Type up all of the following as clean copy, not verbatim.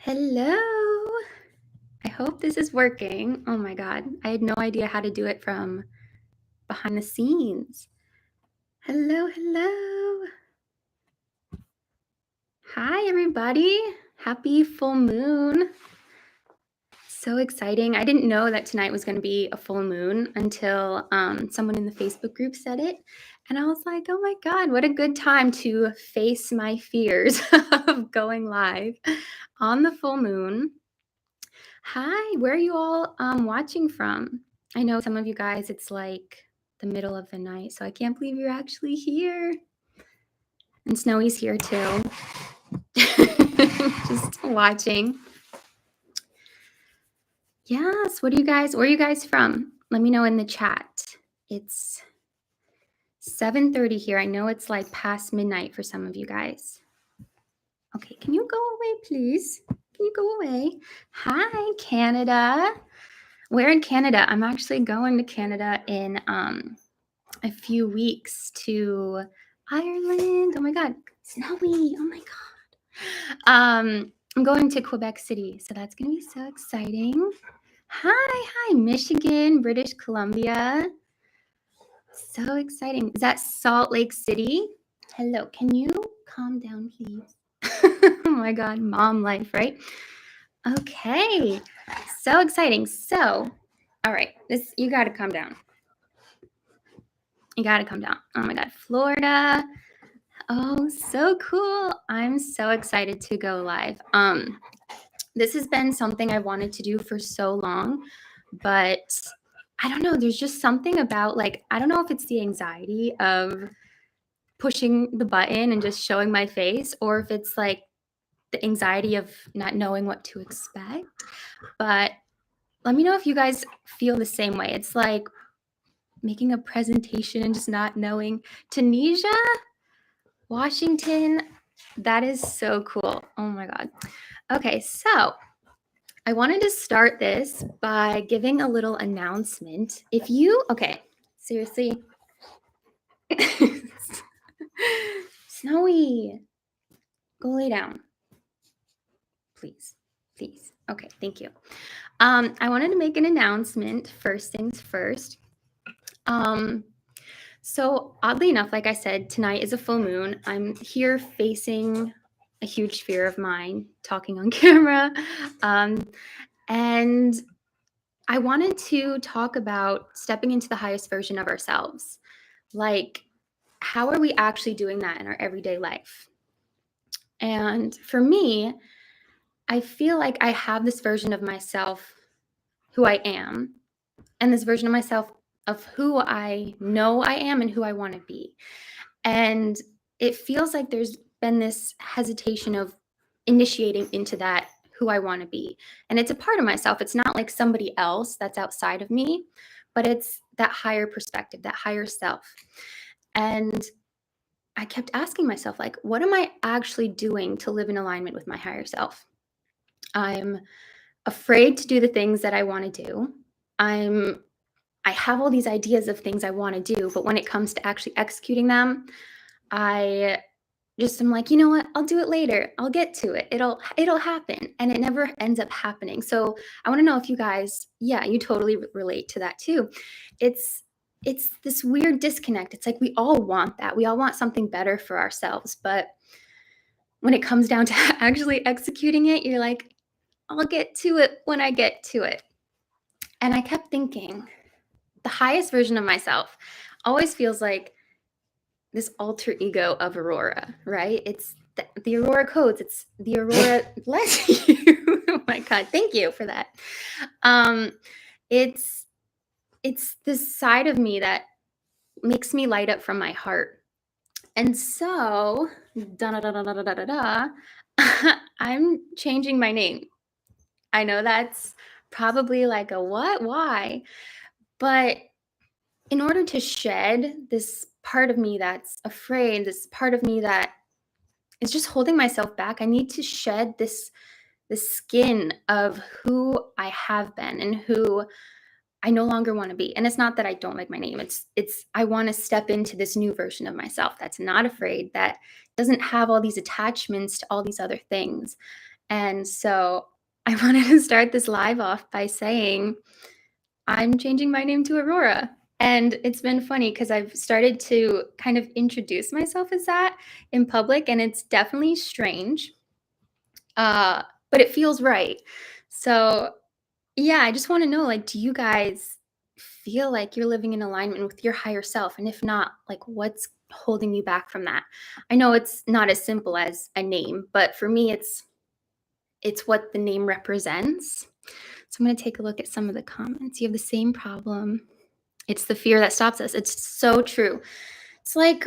Hello. I hope this is working. Oh my God. I had no idea how to do it from behind the scenes. Hello, hello. Hi, everybody. Happy full moon. So exciting. I didn't know that tonight was going to be a full moon until someone in the Facebook group said it. And I was like, oh my God, what a good time to face my fears of going live on the full moon. Hi, where are you all watching from? I know some of you guys, it's like the middle of the night, so I can't believe you're actually here. And Snowy's here too. Just watching. Yes, where are you guys from? Let me know in the chat. It's 7:30 here. I know it's like past midnight for some of you guys. Okay, can you go away, please? Can you go away? Hi, Canada. We're in Canada. I'm actually going to Canada in a few weeks to Ireland. Oh my God, snowy. Oh my God. I'm going to Quebec City, so that's gonna be so exciting. Hi, Michigan, British Columbia. So exciting. Is that Salt Lake City? Hello, can you calm down, please? Oh my God, mom life, right? Okay, so exciting. So, all right, you gotta calm down. You gotta come down. Oh my God, Florida. Oh, so cool. I'm so excited to go live. This has been something I wanted to do for so long, but I don't know. There's just something about I don't know if it's the anxiety of pushing the button and just showing my face, or if it's like the anxiety of not knowing what to expect. But let me know if you guys feel the same way. It's like making a presentation and just not knowing. Tunisia, Washington, that is so cool. Oh my God. Okay, so I wanted to start this by giving a little announcement. Okay, seriously. Snowy, go lay down. Please. Okay, thank you. I wanted to make an announcement, first things first. So oddly enough, like I said, tonight is a full moon. I'm here facing a huge fear of mine, talking on camera. And I wanted to talk about stepping into the highest version of ourselves. Like, how are we actually doing that in our everyday life? And for me, I feel like I have this version of myself who I am, and this version of myself of who I know I am and who I want to be. And it feels like there's been this hesitation of initiating into that who I want to be. And it's a part of myself. It's not like somebody else that's outside of me, but it's that higher perspective, that higher self. And I kept asking myself, like, what am I actually doing to live in alignment with my higher self? I'm afraid to do the things that I want to do. I have all these ideas of things I want to do, but when it comes to actually executing them, I just am like, you know what? I'll do it later. I'll get to it. It'll happen, and it never ends up happening. So I want to know if you guys, yeah, you totally relate to that too. It's this weird disconnect. It's like we all want that. We all want something better for ourselves, but when it comes down to actually executing it, you're like, I'll get to it when I get to it. And I kept thinking, the highest version of myself always feels like this alter ego of Aurora, right? It's the Aurora codes. It's the Aurora. Bless you. Oh my God, thank you for that. It's this side of me that makes me light up from my heart. And so, I'm changing my name. I know that's probably like a what? Why? But in order to shed this part of me that's afraid, this part of me that is just holding myself back, I need to shed this skin of who I have been and who I no longer want to be. And it's not that I don't like my name. It's I want to step into this new version of myself that's not afraid, that doesn't have all these attachments to all these other things. And so I wanted to start this live off by saying I'm changing my name to Aurora. And it's been funny because I've started to kind of introduce myself as that in public, and it's definitely strange, but it feels right. So, yeah, I just want to know, like, do you guys feel like you're living in alignment with your higher self? And if not, like, what's holding you back from that? I know it's not as simple as a name, but for me, it's what the name represents. So I'm going to take a look at some of the comments. You have the same problem. It's the fear that stops us. It's so true. It's like,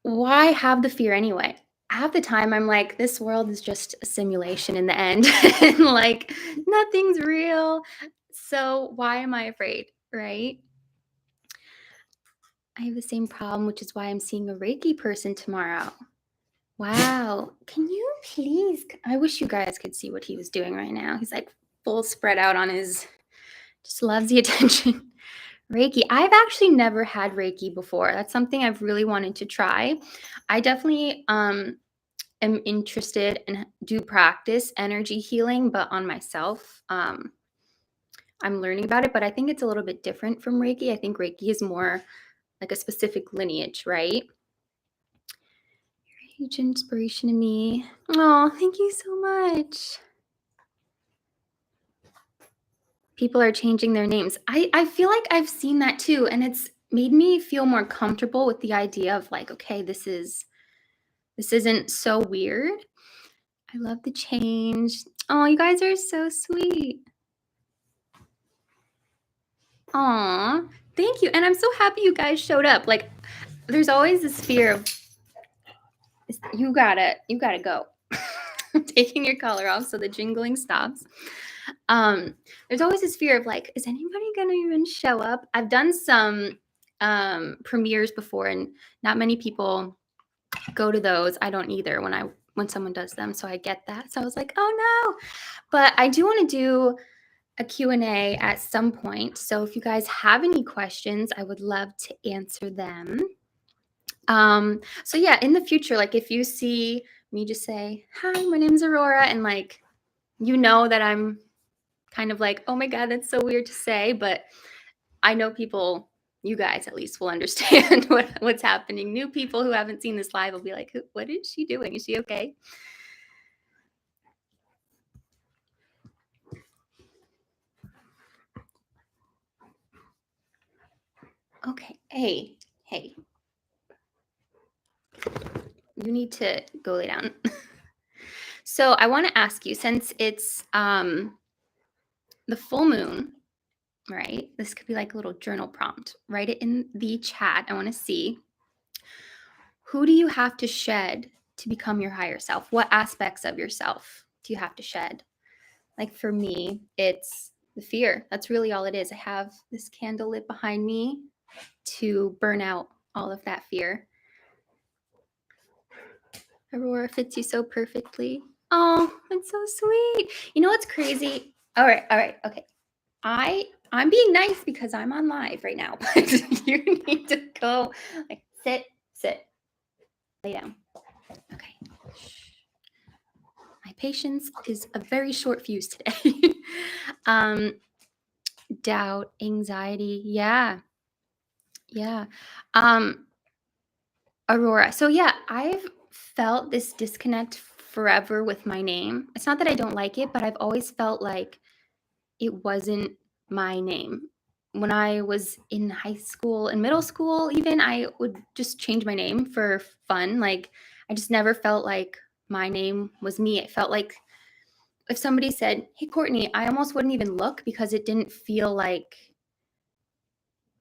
why have the fear anyway? Half the time I'm like, this world is just a simulation in the end. And like, nothing's real. So why am I afraid? Right? I have the same problem, which is why I'm seeing a Reiki person tomorrow. Wow. Can you please? I wish you guys could see what he was doing right now. He's like full spread out on his, just loves the attention. Reiki. I've actually never had Reiki before. That's something I've really wanted to try. I definitely am interested and do practice energy healing, but on myself. I'm learning about it, but I think it's a little bit different from Reiki. I think Reiki is more like a specific lineage, right? Huge inspiration to me. Oh, thank you so much. People are changing their names. I feel like I've seen that too, and it's made me feel more comfortable with the idea of like, okay, this isn't so weird. I love the change. Oh, you guys are so sweet. Aw, thank you. And I'm so happy you guys showed up. Like, there's always this fear of you gotta go. I'm taking your collar off so the jingling stops. There's always this fear of like, is anybody gonna even show up? I've done some premieres before, and not many people go to those. I don't either when someone does them, so I get that. So I was like, oh no. But I do want to do a Q&A at some point. So if you guys have any questions, I would love to answer them. So yeah, in the future, like if you see me just say, hi, my name's Aurora, and like, you know that I'm kind of like, oh my God, that's so weird to say, but I know people, you guys at least will understand what's happening. New people who haven't seen this live will be like, what is she doing? Is she okay? Okay. Hey. You need to go lay down. So I want to ask you, since it's the full moon, right? This could be like a little journal prompt. Write it in the chat. I want to see, who do you have to shed to become your higher self? What aspects of yourself do you have to shed? Like for me, it's the fear. That's really all it is. I have this candle lit behind me to burn out all of that fear. Aurora fits you so perfectly. Oh, it's so sweet. You know what's crazy? All right, okay. I'm being nice because I'm on live right now, but you need to go like sit, lay down. Okay. My patience is a very short fuse today. Doubt, anxiety, yeah. Aurora. So yeah, I've felt this disconnect forever with my name. It's not that I don't like it, but I've always felt like it wasn't my name. When I was in high school and middle school, even, I would just change my name for fun. Like, I just never felt like my name was me. It felt like if somebody said, hey, Courtney, I almost wouldn't even look because it didn't feel like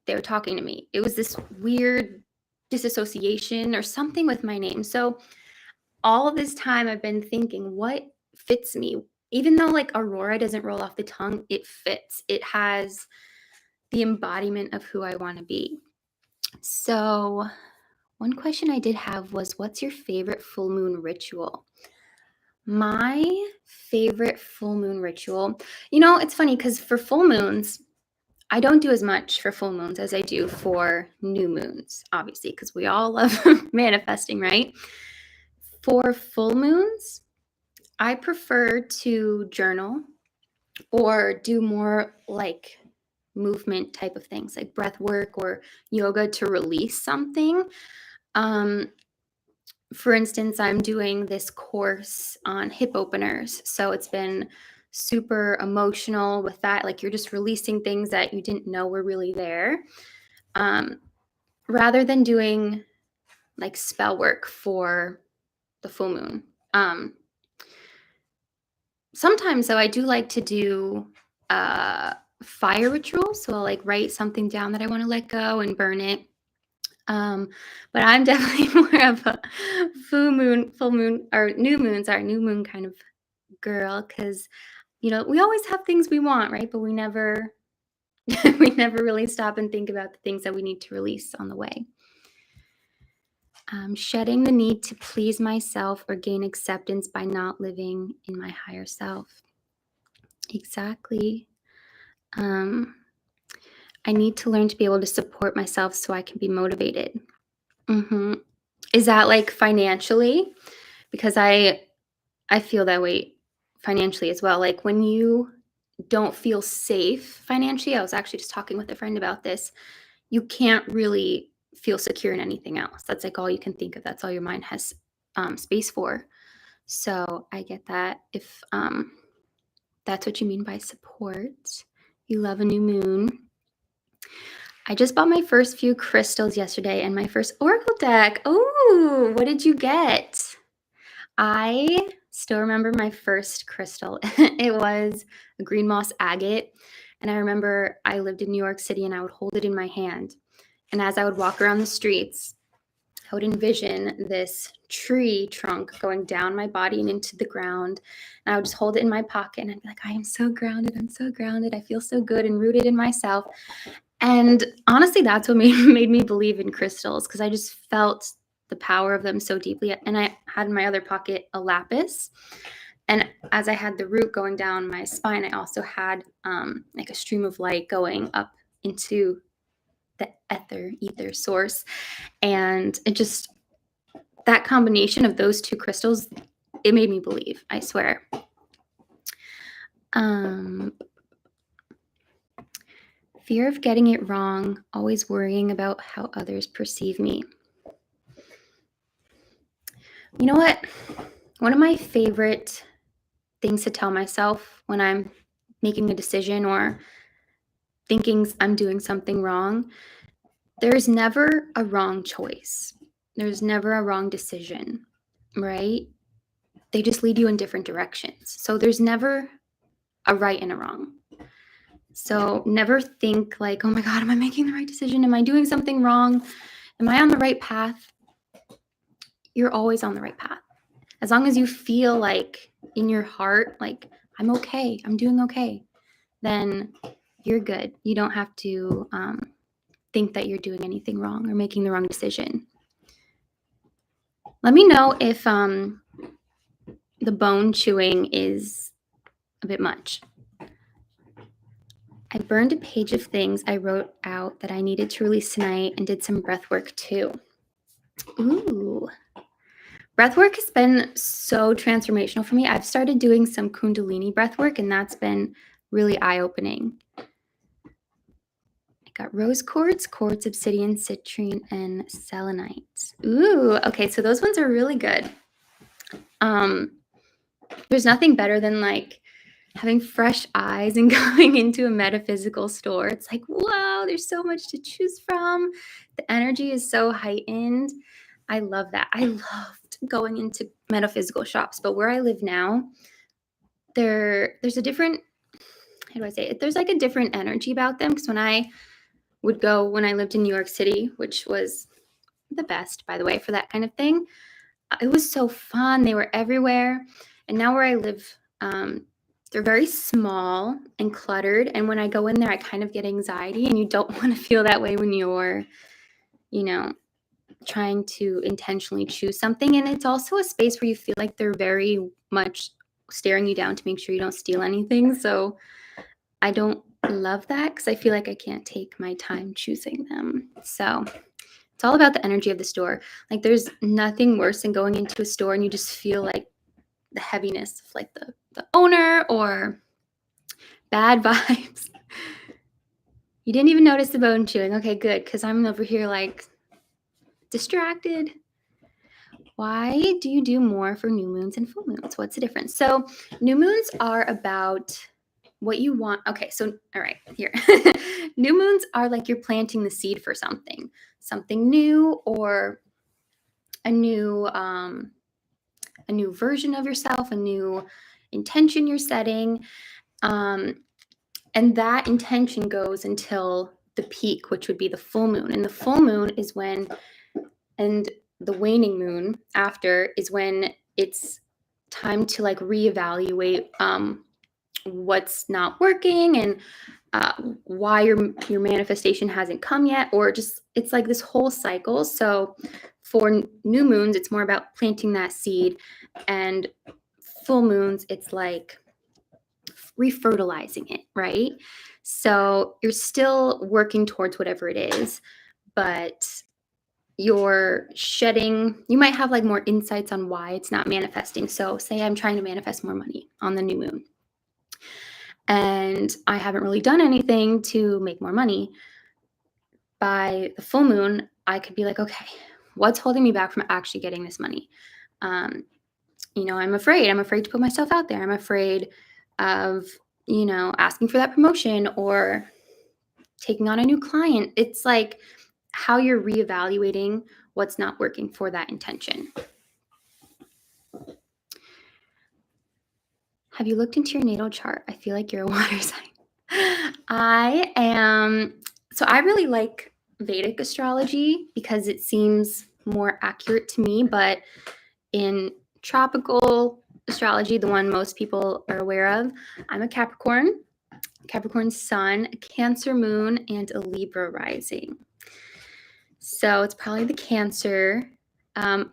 they were talking to me. It was this weird disassociation or something with my name. So all of this time I've been thinking, what fits me? Even though like Aurora doesn't roll off the tongue, it fits. It has the embodiment of who I want to be. So one question I did have was, what's your favorite full moon ritual? My favorite full moon ritual, it's funny because for full moons, I don't do as much for full moons as I do for new moons, obviously, because we all love manifesting, right? For full moons, I prefer to journal or do more like movement type of things, like breath work or yoga to release something. Um, for instance, I'm doing this course on hip openers. So it's been super emotional with that. Like you're just releasing things that you didn't know were really there. Um, rather than doing like spell work for the full moon. Sometimes though, I do like to do fire rituals. So I'll like write something down that I want to let go and burn it. But I'm definitely more of a full moon, or new moon kind of girl, because we always have things we want, right? But we never we never really stop and think about the things that we need to release on the way. Shedding the need to please myself or gain acceptance by not living in my higher self. Exactly. I need to learn to be able to support myself so I can be motivated. hmm Is that like financially? Because I feel that way financially as well. Like when you don't feel safe financially, I was actually just talking with a friend about this. You can't really feel secure in anything else. That's like all you can think of. That's all your mind has space for. So I get that. If that's what you mean by support, you love a new moon. I just bought my first few crystals yesterday and my first oracle deck. Oh, what did you get? I still remember my first crystal. It was a green moss agate. And I remember I lived in New York City and I would hold it in my hand. And as I would walk around the streets, I would envision this tree trunk going down my body and into the ground. And I would just hold it in my pocket and I'd be like, I am so grounded. I'm so grounded. I feel so good and rooted in myself. And honestly, that's what made me believe in crystals, because I just felt the power of them so deeply. And I had in my other pocket a lapis. And as I had the root going down my spine, I also had like a stream of light going up into the ether source. And it just, that combination of those two crystals, it made me believe, I swear. Fear of getting it wrong, always worrying about how others perceive me. You know what? One of my favorite things to tell myself when I'm making a decision or thinking I'm doing something wrong, there's never a wrong choice. There's never a wrong decision, right? They just lead you in different directions. So there's never a right and a wrong. So never think like, oh my God, am I making the right decision? Am I doing something wrong? Am I on the right path? You're always on the right path. As long as you feel like in your heart, like, I'm okay, I'm doing okay, then you're good. You don't have to think that you're doing anything wrong or making the wrong decision. Let me know if the bone chewing is a bit much. I burned a page of things I wrote out that I needed to release tonight and did some breath work too. Ooh. Breath work has been so transformational for me. I've started doing some Kundalini breath work, and that's been really eye-opening. I got rose quartz, obsidian, citrine, and selenite. Ooh, okay, so those ones are really good. There's nothing better than like having fresh eyes and going into a metaphysical store. It's like, wow, there's so much to choose from. The energy is so heightened. I love that. I loved going into metaphysical shops, but where I live now, there's a different, how do I say it? There's like a different energy about them, because when I lived in New York City, which was the best, by the way, for that kind of thing, it was so fun. They were everywhere. And now where I live, they're very small and cluttered. And when I go in there, I kind of get anxiety, and you don't want to feel that way when you're, trying to intentionally choose something. And it's also a space where you feel like they're very much staring you down to make sure you don't steal anything. So I don't love that, because I feel like I can't take my time choosing them. So it's all about the energy of the store. Like there's nothing worse than going into a store and you just feel like the heaviness of like the owner or bad vibes. You didn't even notice the bone chewing. Okay, good, because I'm over here like distracted. Why do you do more for new moons and full moons? What's the difference? So new moons are about what you want. Okay, so all right, here. New moons are like you're planting the seed for something new, or a new version of yourself, a new intention you're setting. And that intention goes until the peak, which would be the full moon. And the full moon is when, and the waning moon after is when it's time to like reevaluate what's not working, and why your manifestation hasn't come yet, or just it's like this whole cycle. So for new moons, it's more about planting that seed, and full moons, it's like refertilizing it, right? So you're still working towards whatever it is, but you're shedding, you might have like more insights on why it's not manifesting. So say I'm trying to manifest more money on the new moon, and I haven't really done anything to make more money. By the full moon, I could be like, okay, what's holding me back from actually getting this money? I'm afraid to put myself out there. I'm afraid of, asking for that promotion or taking on a new client. It's like how you're reevaluating what's not working for that intention. Have you looked into your natal chart? I feel like you're a water sign. I am. So I really like Vedic astrology because it seems more accurate to me, but in tropical astrology, the one most people are aware of, I'm a Capricorn sun, a Cancer moon, and a Libra rising. So it's probably the Cancer. I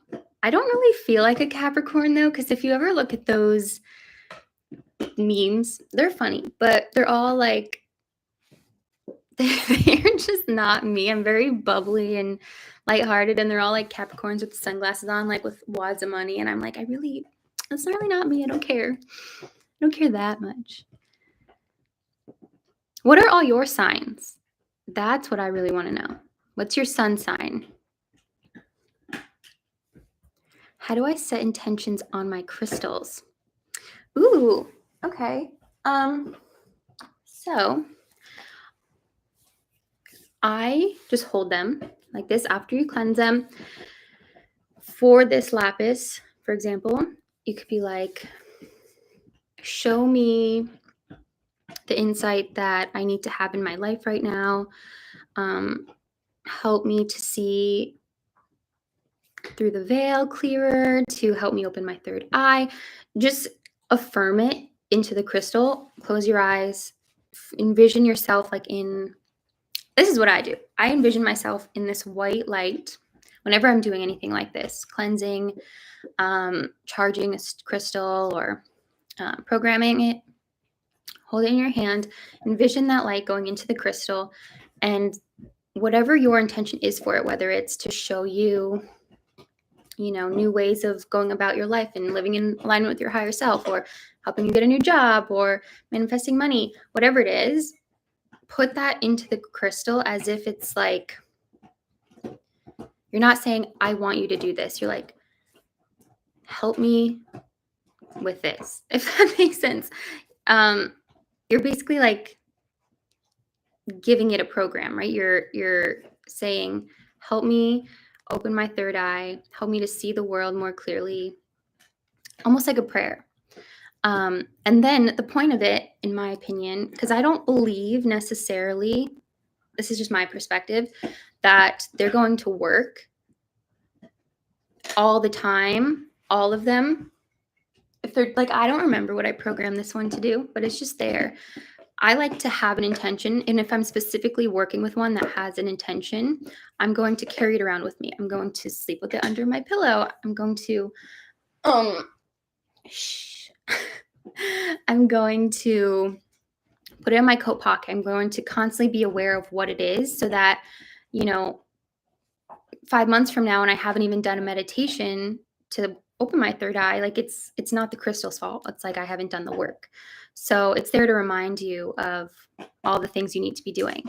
don't really feel like a Capricorn though, because if you ever look at those memes, they're funny, but they're all like, they're just not me. I'm very bubbly and lighthearted, and they're all like Capricorns with sunglasses on, like with wads of money, and I'm like, that's really not me. I don't care that much. What are all your signs? That's what I really want to know. What's your sun sign? How do I set intentions on my crystals? Ooh, okay. So I just hold them like this after you cleanse them. For this lapis, for example, you could be like, show me the insight that I need to have in my life right now. Help me to see through the veil clearer, to help me open my third eye. Just affirm it into the crystal. Close your eyes. Envision yourself like this is what I do. I envision myself in this white light whenever I'm doing anything like this, cleansing, charging a crystal, or programming it. Hold it in your hand. Envision that light going into the crystal, and whatever your intention is for it, whether it's to show you, new ways of going about your life and living in alignment with your higher self, or helping you get a new job, or manifesting money, whatever it is, put that into the crystal as if it's like, you're not saying, I want you to do this. You're like, help me with this, if that makes sense. You're basically like giving it a program, right? You're saying, help me open my third eye, help me to see the world more clearly, almost like a prayer. And then the point of it, in my opinion, because I don't believe necessarily, this is just my perspective, that they're going to work all the time, all of them. If they're like, I don't remember what I programmed this one to do, but it's just there. I like to have an intention, and if I'm specifically working with one that has an intention, I'm going to carry it around with me. I'm going to sleep with it under my pillow. I'm going to I'm going to put it in my coat pocket. I'm going to constantly be aware of what it is, so that 5 months from now, and I haven't even done a meditation to open my third eye. Like it's not the crystal's fault. It's like I haven't done the work. So it's there to remind you of all the things you need to be doing.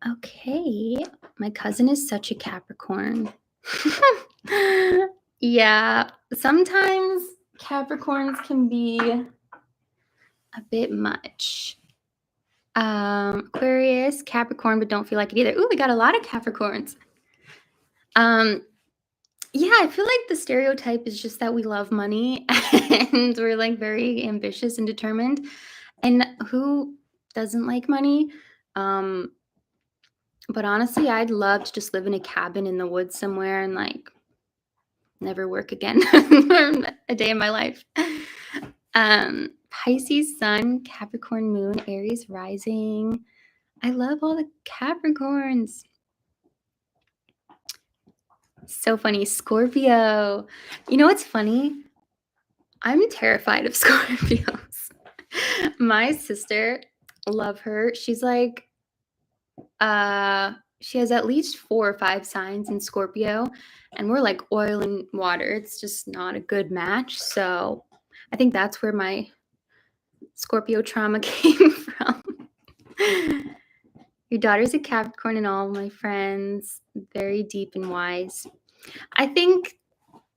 Okay, my cousin is such a Capricorn. Yeah, sometimes Capricorns can be a bit much. Aquarius, Capricorn, but don't feel like it either. Ooh, we got a lot of Capricorns. Yeah, I feel like the stereotype is just that we love money and we're like very ambitious and determined. And who doesn't like money? But honestly, I'd love to just live in a cabin in the woods somewhere and like never work again a day in my life. Pisces sun, Capricorn moon, Aries rising. I love all the Capricorns. So funny. Scorpio. You know what's funny? I'm terrified of Scorpios. My sister, love her. She's like, she has at least 4 or 5 signs in Scorpio, and we're like oil and water. It's just not a good match. So I think that's where my Scorpio trauma came from. Your daughter's a Capricorn and all my friends, very deep and wise. I think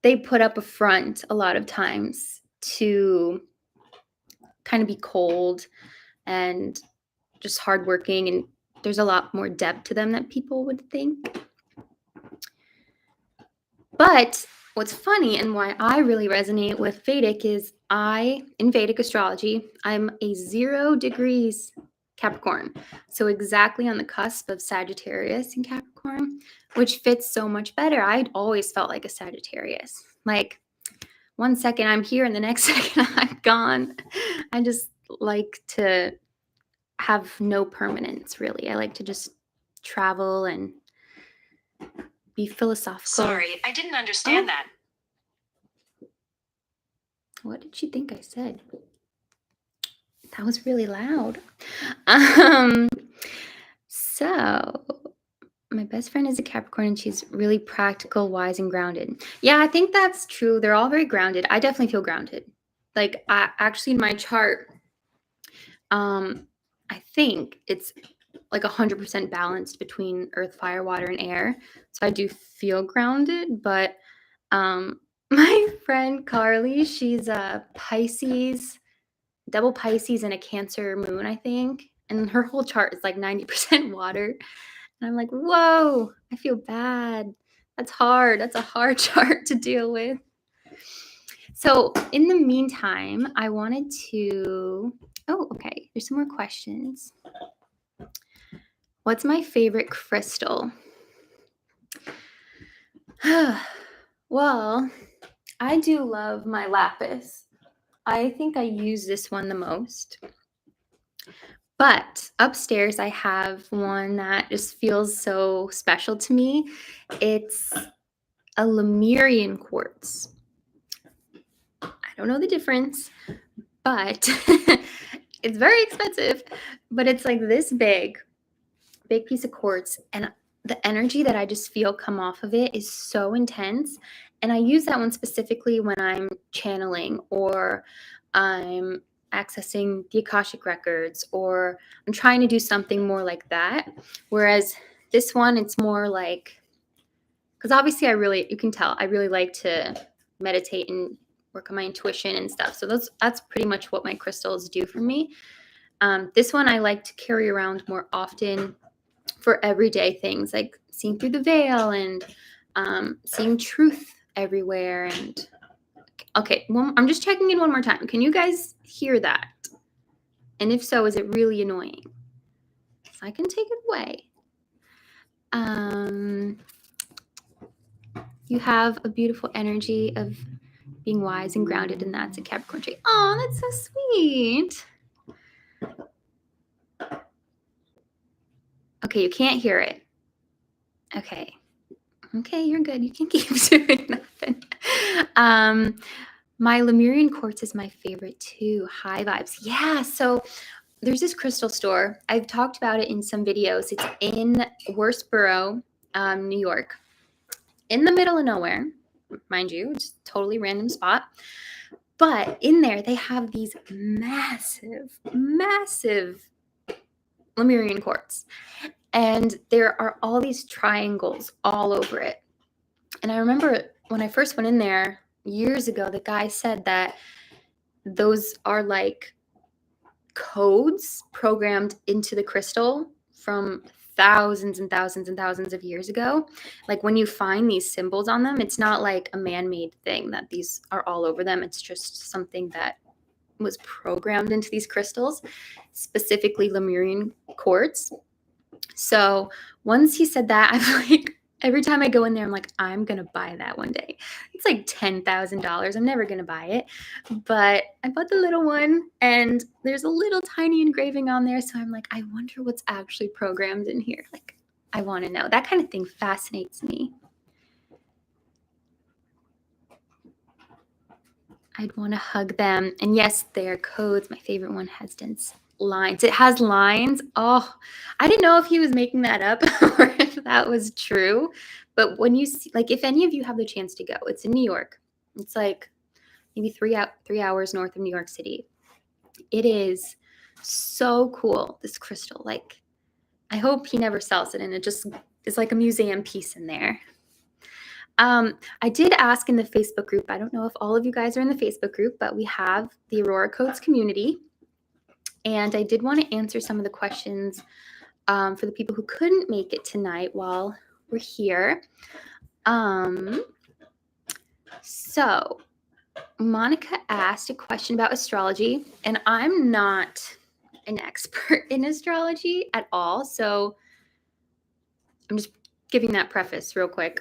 they put up a front a lot of times to kind of be cold and just hardworking, and there's a lot more depth to them than people would think. But what's funny and why I really resonate with Vedic is in Vedic astrology, I'm a 0 degrees Capricorn. So exactly on the cusp of Sagittarius and Capricorn, which fits so much better. I'd always felt like a Sagittarius. Like one second I'm here and the next second I'm gone. I just like to have no permanence, really. I like to just travel and be philosophical. Sorry, I didn't understand that. What did she think I said? That was really loud. So my best friend is a Capricorn and she's really practical, wise, and grounded. Yeah, I think that's true. They're all very grounded. I definitely feel grounded. Like actually in my chart, I think it's like 100% balanced between earth, fire, water, and air. So I do feel grounded, but my friend Carly, she's a Pisces, double Pisces and a Cancer moon, I think. And her whole chart is like 90% water. And I'm like, whoa, I feel bad. That's hard. That's a hard chart to deal with. So in the meantime, I wanted to, okay, there's some more questions. What's my favorite crystal? Well, I do love my lapis. I think I use this one the most. But upstairs, I have one that just feels so special to me. It's a Lemurian quartz. I don't know the difference, but it's very expensive. But it's like this big piece of quartz, and the energy that I just feel come off of it is so intense. And I use that one specifically when I'm channeling or I'm accessing the Akashic records or I'm trying to do something more like that. Whereas this one, it's more like, because obviously you can tell, I really like to meditate and work on my intuition and stuff. So that's pretty much what my crystals do for me. This one I like to carry around more often for everyday things, like seeing through the veil and seeing truth everywhere. And okay, I'm just checking in one more time. Can you guys hear that? And if so, is it really annoying? So I can take it away. You have a beautiful energy of being wise and grounded, and that's a Capricorn trait. Oh, that's so sweet. Okay, you can't hear it. Okay, you're good. You can keep doing nothing. My Lemurian quartz is my favorite too. High vibes. Yeah, so there's this crystal store. I've talked about it in some videos. It's in Westboro, New York, in the middle of nowhere. mind you, just totally random spot. But in there, they have these massive, massive Lemurian quartz. And there are all these triangles all over it. And I remember when I first went in there years ago, the guy said that those are like codes programmed into the crystal from thousands and thousands and thousands of years ago. Like when you find these symbols on them, it's not like a man-made thing that these are all over them. It's just something that was programmed into these crystals, specifically Lemurian quartz. So once he said that, I'm like, every time I go in there, I'm like, I'm going to buy that one day. It's like $10,000. I'm never going to buy it. But I bought the little one, and there's a little tiny engraving on there. So I'm like, I wonder what's actually programmed in here. Like, I want to know. That kind of thing fascinates me. I'd want to hug them. And yes, they are codes. My favorite one has dense lines. It has lines. Oh, I didn't know if he was making that up or if that was true. But when you see, like, if any of you have the chance to go, it's in New York. It's like maybe 3 hours north of New York City. It is so cool, this crystal. Like, I hope he never sells it and it just is like a museum piece in there. I did ask in the Facebook group. I don't know if all of you guys are in the Facebook group, but we have the Aurora Codes community. And I did want to answer some of the questions for the people who couldn't make it tonight while we're here. So Monica asked a question about astrology, and I'm not an expert in astrology at all. So I'm just giving that preface real quick.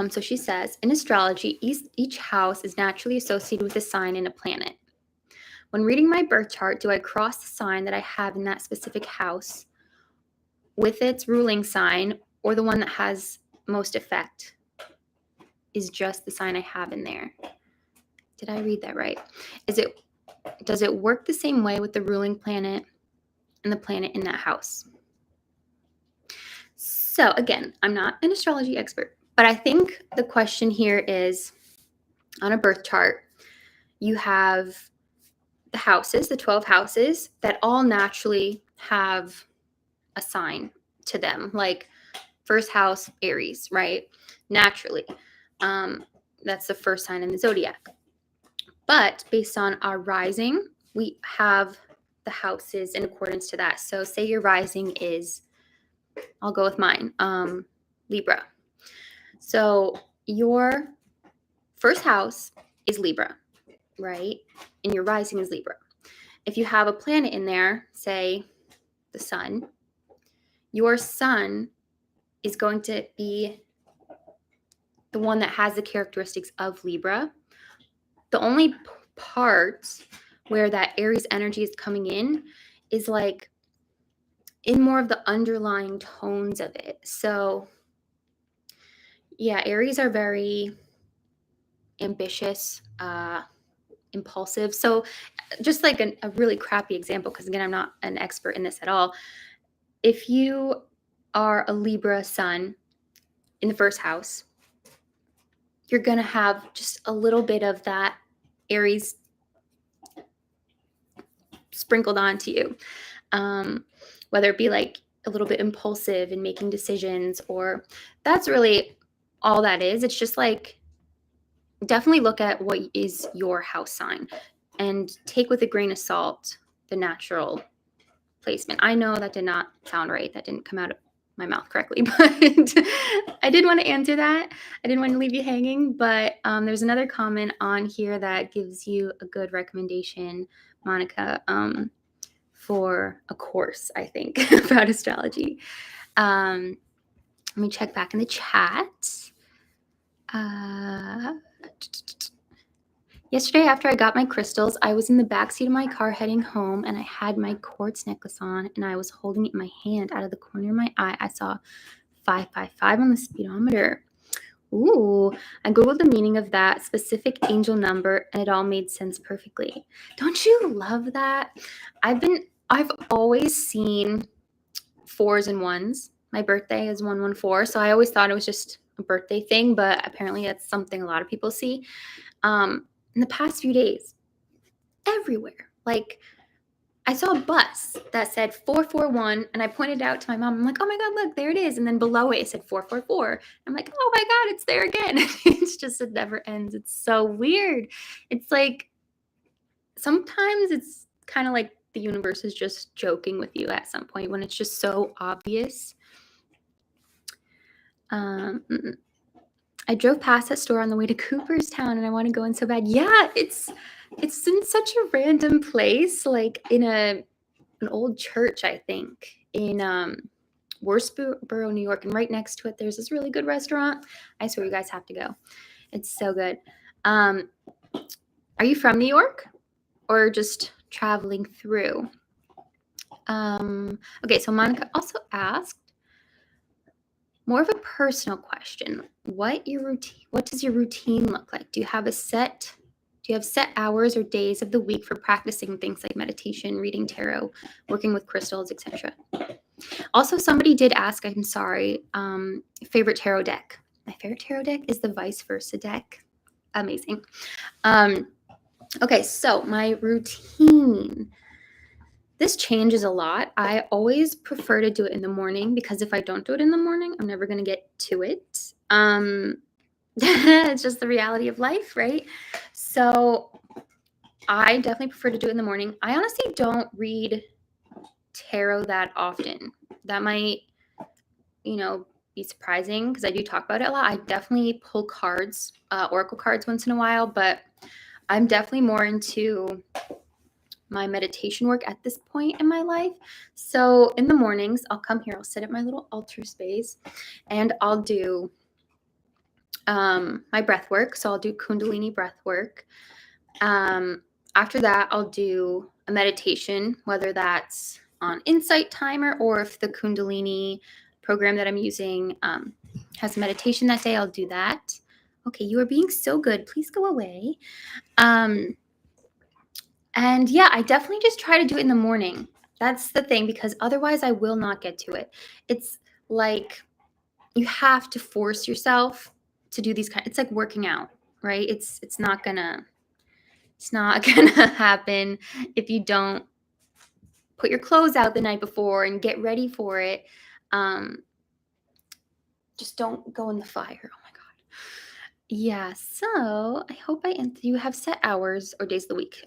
So she says, in astrology, each house is naturally associated with a sign and a planet. When reading my birth chart, do I cross the sign that I have in that specific house with its ruling sign, or the one that has most effect is just the sign I have in there? Did I read that right? Does it work the same way with the ruling planet and the planet in that house? So again, I'm not an astrology expert, but I think the question here is, on a birth chart, you have the houses, the 12 houses that all naturally have a sign to them. Like first house, Aries, right? Naturally. That's the first sign in the zodiac. But based on our rising, we have the houses in accordance to that. So say your rising is, I'll go with mine, Libra. So your first house is Libra, right? And your rising is Libra. If you have a planet in there, say the sun, your sun is going to be the one that has the characteristics of Libra. The only part where that Aries energy is coming in is like in more of the underlying tones of it. So yeah, Aries are very ambitious, impulsive. So just like a really crappy example, because again, I'm not an expert in this at all. If you are a Libra sun in the first house, you're going to have just a little bit of that Aries sprinkled onto you. Whether it be like a little bit impulsive in making decisions, or that's really all that is. It's just like, definitely look at what is your house sign and take with a grain of salt the natural placement. I know that did not sound right. That didn't come out of my mouth correctly, but I did want to answer that. I didn't want to leave you hanging, but there's another comment on here that gives you a good recommendation, Monica, for a course, I think, about astrology. Let me check back in the chat. Yesterday, after I got my crystals, I was in the backseat of my car heading home, and I had my quartz necklace on, and I was holding it in my hand. Out of the corner of my eye, I saw 555 on the speedometer. Ooh, I Googled the meaning of that specific angel number, and it all made sense perfectly. Don't you love that? I've always seen 4s and 1s. My birthday is 114, so I always thought it was just a birthday thing, but apparently it's something a lot of people see. In the past few days, everywhere, like I saw a bus that said 441, and I pointed out to my mom. I'm like, oh my God, look, there it is. And then below it said 444. I'm like, oh my God, it's there again. It never ends. It's so weird. It's like sometimes it's kind of like the universe is just joking with you at some point when it's just so obvious. I drove past that store on the way to Cooperstown, and I want to go in so bad. Yeah, it's in such a random place, like in an old church, I think, in Worcesterboro, New York, and right next to it, there's this really good restaurant. I swear you guys have to go. It's so good. Are you from New York or just traveling through? Okay, so Monica also asked more of a personal question. What does your routine look like? Do you have set hours or days of the week for practicing things like meditation, reading tarot, working with crystals, etc.? Also, somebody did ask, I'm sorry, favorite tarot deck. My favorite tarot deck is the Vice Versa deck. Amazing. Okay, so my routine. This changes a lot. I always prefer to do it in the morning because if I don't do it in the morning, I'm never going to get to it. It's just the reality of life, right? So I definitely prefer to do it in the morning. I honestly don't read tarot that often. That might, be surprising because I do talk about it a lot. I definitely pull cards, oracle cards once in a while, but I'm definitely more into my meditation work at this point in my life. So in the mornings, I'll come here, I'll sit at my little altar space, and I'll do my breath work. So I'll do Kundalini breath work. After that, I'll do a meditation, whether that's on Insight Timer or if the Kundalini program that I'm using has meditation that day, I'll do that. Okay, you are being so good. Please go away. And yeah, I definitely just try to do it in the morning. That's the thing, because otherwise I will not get to it. It's like you have to force yourself to do these it's like working out, right? It's not gonna happen if you don't put your clothes out the night before and get ready for it. Just don't go in the fire. Oh my God. Yeah, so I hope you have set hours or days of the week.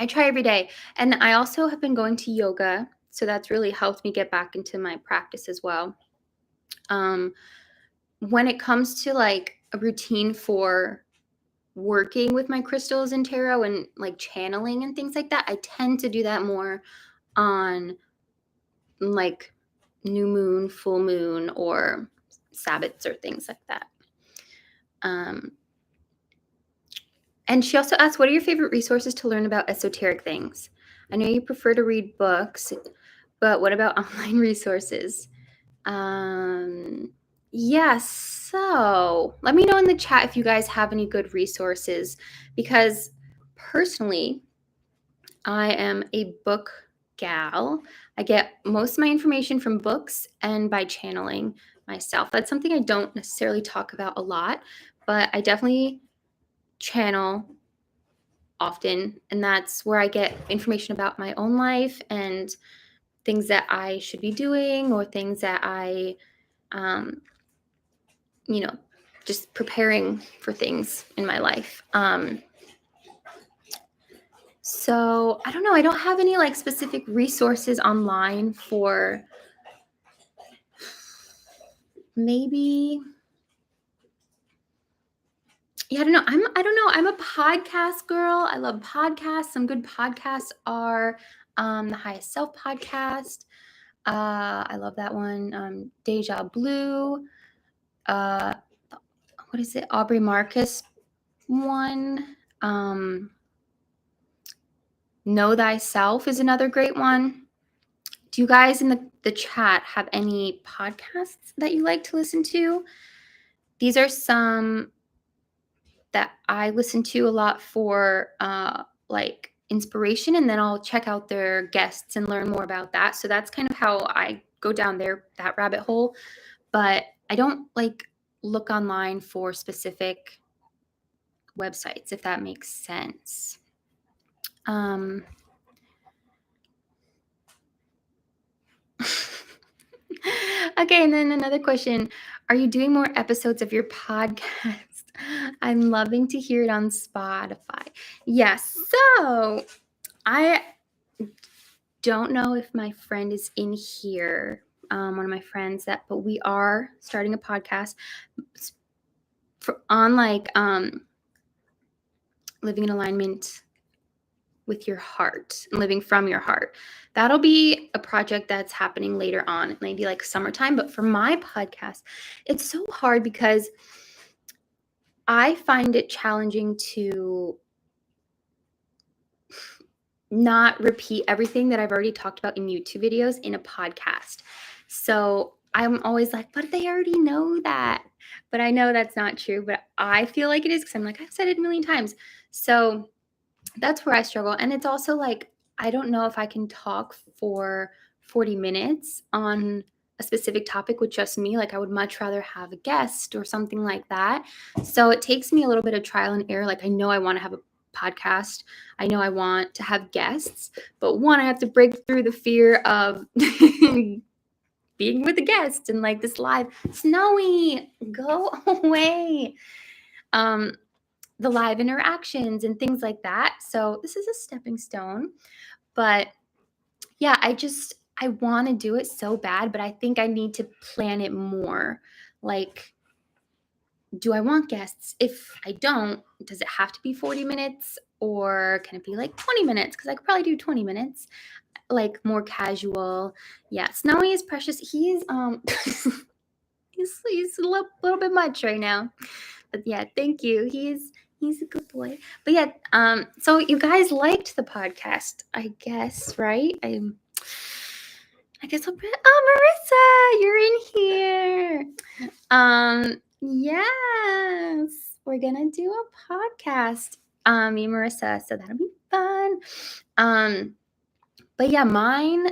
I try every day. And I also have been going to yoga. So that's really helped me get back into my practice as well. When it comes to like a routine for working with my crystals and tarot and like channeling and things like that, I tend to do that more on like new moon, full moon, or Sabbats or things like that. And she also asked, what are your favorite resources to learn about esoteric things? I know you prefer to read books, but what about online resources? Yes. So let me know in the chat if you guys have any good resources, because personally, I am a book gal. I get most of my information from books and by channeling myself. That's something I don't necessarily talk about a lot, but I definitely channel often, and that's where I get information about my own life and things that I should be doing or things that I just preparing for things in my life. So I don't know. I don't have any like specific resources online for maybe. Yeah, I don't know. I'm a podcast girl. I love podcasts. Some good podcasts are the Highest Self podcast. I love that one. Deja Blue. What is it? Aubrey Marcus one. Know Thyself is another great one. Do you guys in the chat have any podcasts that you like to listen to? These are some that I listen to a lot for like inspiration, and then I'll check out their guests and learn more about that. So that's kind of how I go down that rabbit hole. But I don't like look online for specific websites, if that makes sense. Okay, and then another question. Are you doing more episodes of your podcast? I'm loving to hear it on Spotify. Yes, so I don't know if my friend is in here, one of my friends, but we are starting a podcast on living in alignment with your heart and living from your heart. That'll be a project that's happening later on, maybe like summertime. But for my podcast, it's so hard because I find it challenging to not repeat everything that I've already talked about in YouTube videos in a podcast. So I'm always like, but they already know that. But I know that's not true, but I feel like it is because I'm like, I've said it a million times. So that's where I struggle. And it's also like, I don't know if I can talk for 40 minutes on a specific topic with just me. Like I would much rather have a guest or something like that. So it takes me a little bit of trial and error. Like I know I want to have a podcast. I know I want to have guests, but one, I have to break through the fear of being with a guest and like this live. Snowy, go away. The live interactions and things like that. So this is a stepping stone. But yeah, I want to do it so bad, but I think I need to plan it more. Like, do I want guests? If I don't, does it have to be 40 minutes or can it be like 20 minutes? Because I could probably do 20 minutes, like more casual. Yeah, Snowy is precious. He's he's a little bit much right now. But yeah, thank you. He's a good boy. But yeah, so you guys liked the podcast, I guess, right? I guess I'll put, oh, Marissa, you're in here. Yes, we're gonna do a podcast, me and Marissa, so that'll be fun. But yeah, mine,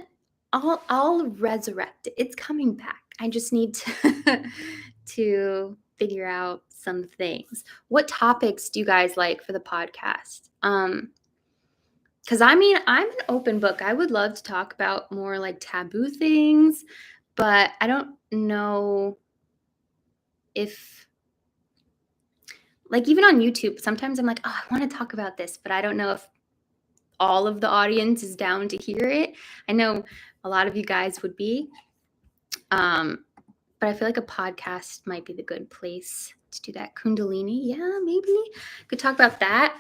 I'll resurrect it. It's coming back. I just need to figure out some things. What topics do you guys like for the podcast? Because I mean, I'm an open book. I would love to talk about more like taboo things, but I don't know if, like, even on YouTube, sometimes I'm like, oh, I want to talk about this, but I don't know if all of the audience is down to hear it. I know a lot of you guys would be, but I feel like a podcast might be the good place to do that. Kundalini, yeah, maybe could talk about that.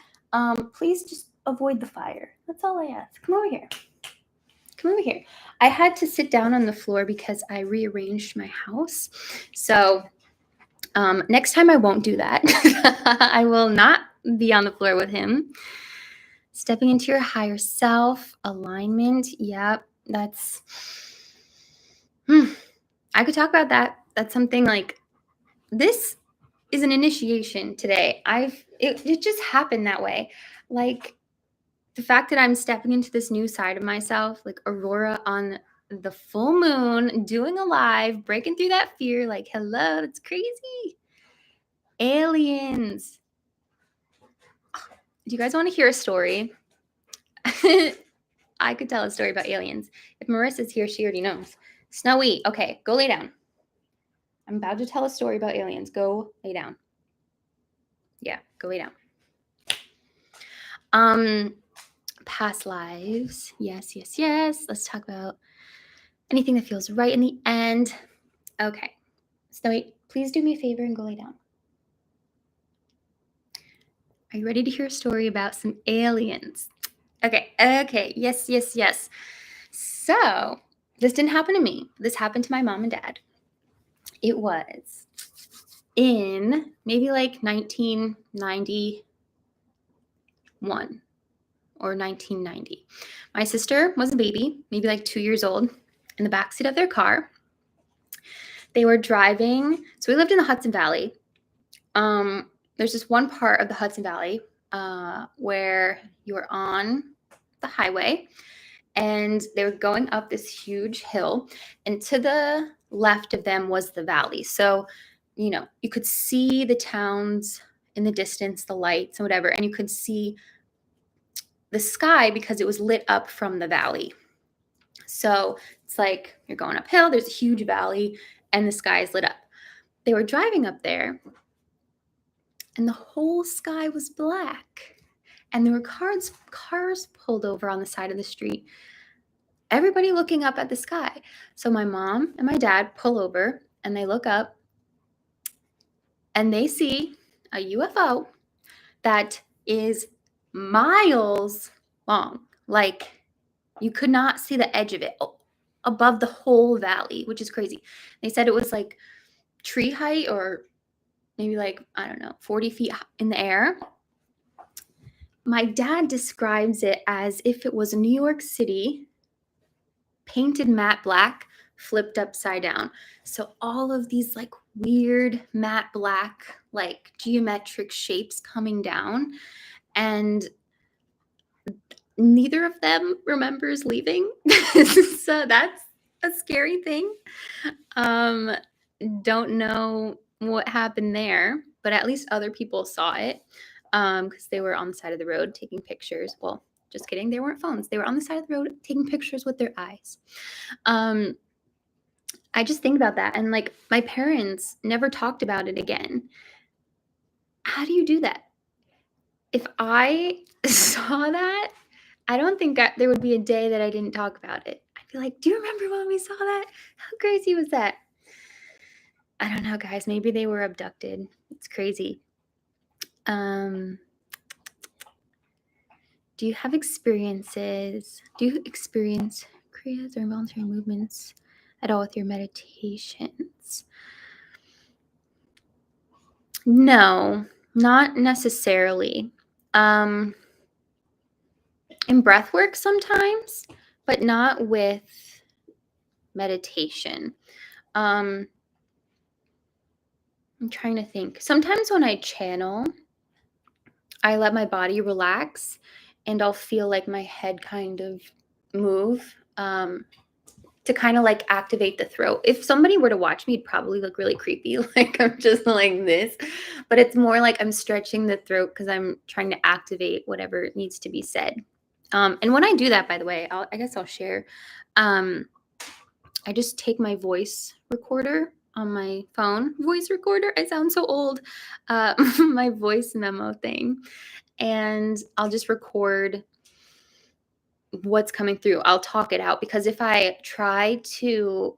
Please just avoid the fire. That's all I ask. Come over here. Come over here. I had to sit down on the floor because I rearranged my house. So next time I won't do that. I will not be on the floor with him. Stepping into your higher self, alignment. Yep, that's... I could talk about that. That's something like, this is an initiation today. It just happened that way. Like the fact that I'm stepping into this new side of myself, like Aurora on the full moon, doing a live, breaking through that fear, like, hello, that's crazy. Aliens. Do you guys want to hear a story? I could tell a story about aliens. If Marissa's here, she already knows. Snowy, okay, go lay down. I'm about to tell a story about aliens. Go lay down. Yeah, go lay down. Past lives. Yes. Let's talk about anything that feels right in the end. Okay. Snowy, please do me a favor and go lay down. Are you ready to hear a story about some aliens? Okay. Yes. So, this didn't happen to me. This happened to my mom and dad. It was in maybe like 1991 or 1990. My sister was a baby, maybe like 2 years old, in the backseat of their car. They were driving. So we lived in the Hudson Valley. There's this one part of the Hudson Valley where you're on the highway, and they were going up this huge hill, and to the left of them was the valley. So you could see the towns in the distance, the lights and whatever, and you could see the sky because it was lit up from the valley. So it's like you're going uphill, there's a huge valley, and the sky is lit up. They were driving up there, and the whole sky was black. And there were cars pulled over on the side of the street. Everybody looking up at the sky. So my mom and my dad pull over, and they look up, and they see a UFO that is miles long. Like, you could not see the edge of it above the whole valley, which is crazy. They said it was like tree height, or maybe like, I don't know, 40 feet in the air. My dad describes it as if it was New York City painted matte black, flipped upside down. So all of these like weird matte black, like geometric shapes coming down, and neither of them remembers leaving. So that's a scary thing. Don't know what happened there, but at least other people saw it because they were on the side of the road taking pictures. Well, just kidding. They weren't phones. They were on the side of the road taking pictures with their eyes. I just think about that. And like, my parents never talked about it again. How do you do that? If I saw that, I don't think there would be a day that I didn't talk about it. I'd be like, do you remember when we saw that? How crazy was that? I don't know, guys. Maybe they were abducted. It's crazy. Do you have experiences? Do you experience kriyas or involuntary movements at all with your meditations? No, not necessarily. In breath work sometimes, but not with meditation. I'm trying to think. Sometimes when I channel, I let my body relax, and I'll feel like my head kind of move to kind of like activate the throat. If somebody were to watch me, it'd probably look really creepy. Like I'm just like this, but it's more like I'm stretching the throat because I'm trying to activate whatever needs to be said. And when I do that, by the way, I guess I'll share. I just take my voice recorder on my phone. Voice recorder? I sound so old. My voice memo thing. And I'll just record what's coming through. I'll talk it out, because if I try to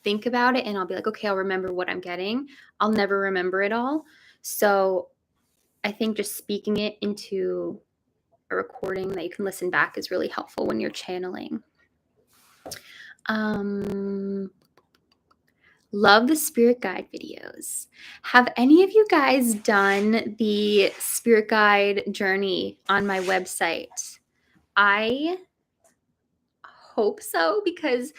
think about it and I'll be like, okay, I'll remember what I'm getting, I'll never remember it all. So I think just speaking it into a recording that you can listen back is really helpful when you're channeling. Love the spirit guide videos. Have any of you guys done the spirit guide journey on my website? I hope so, because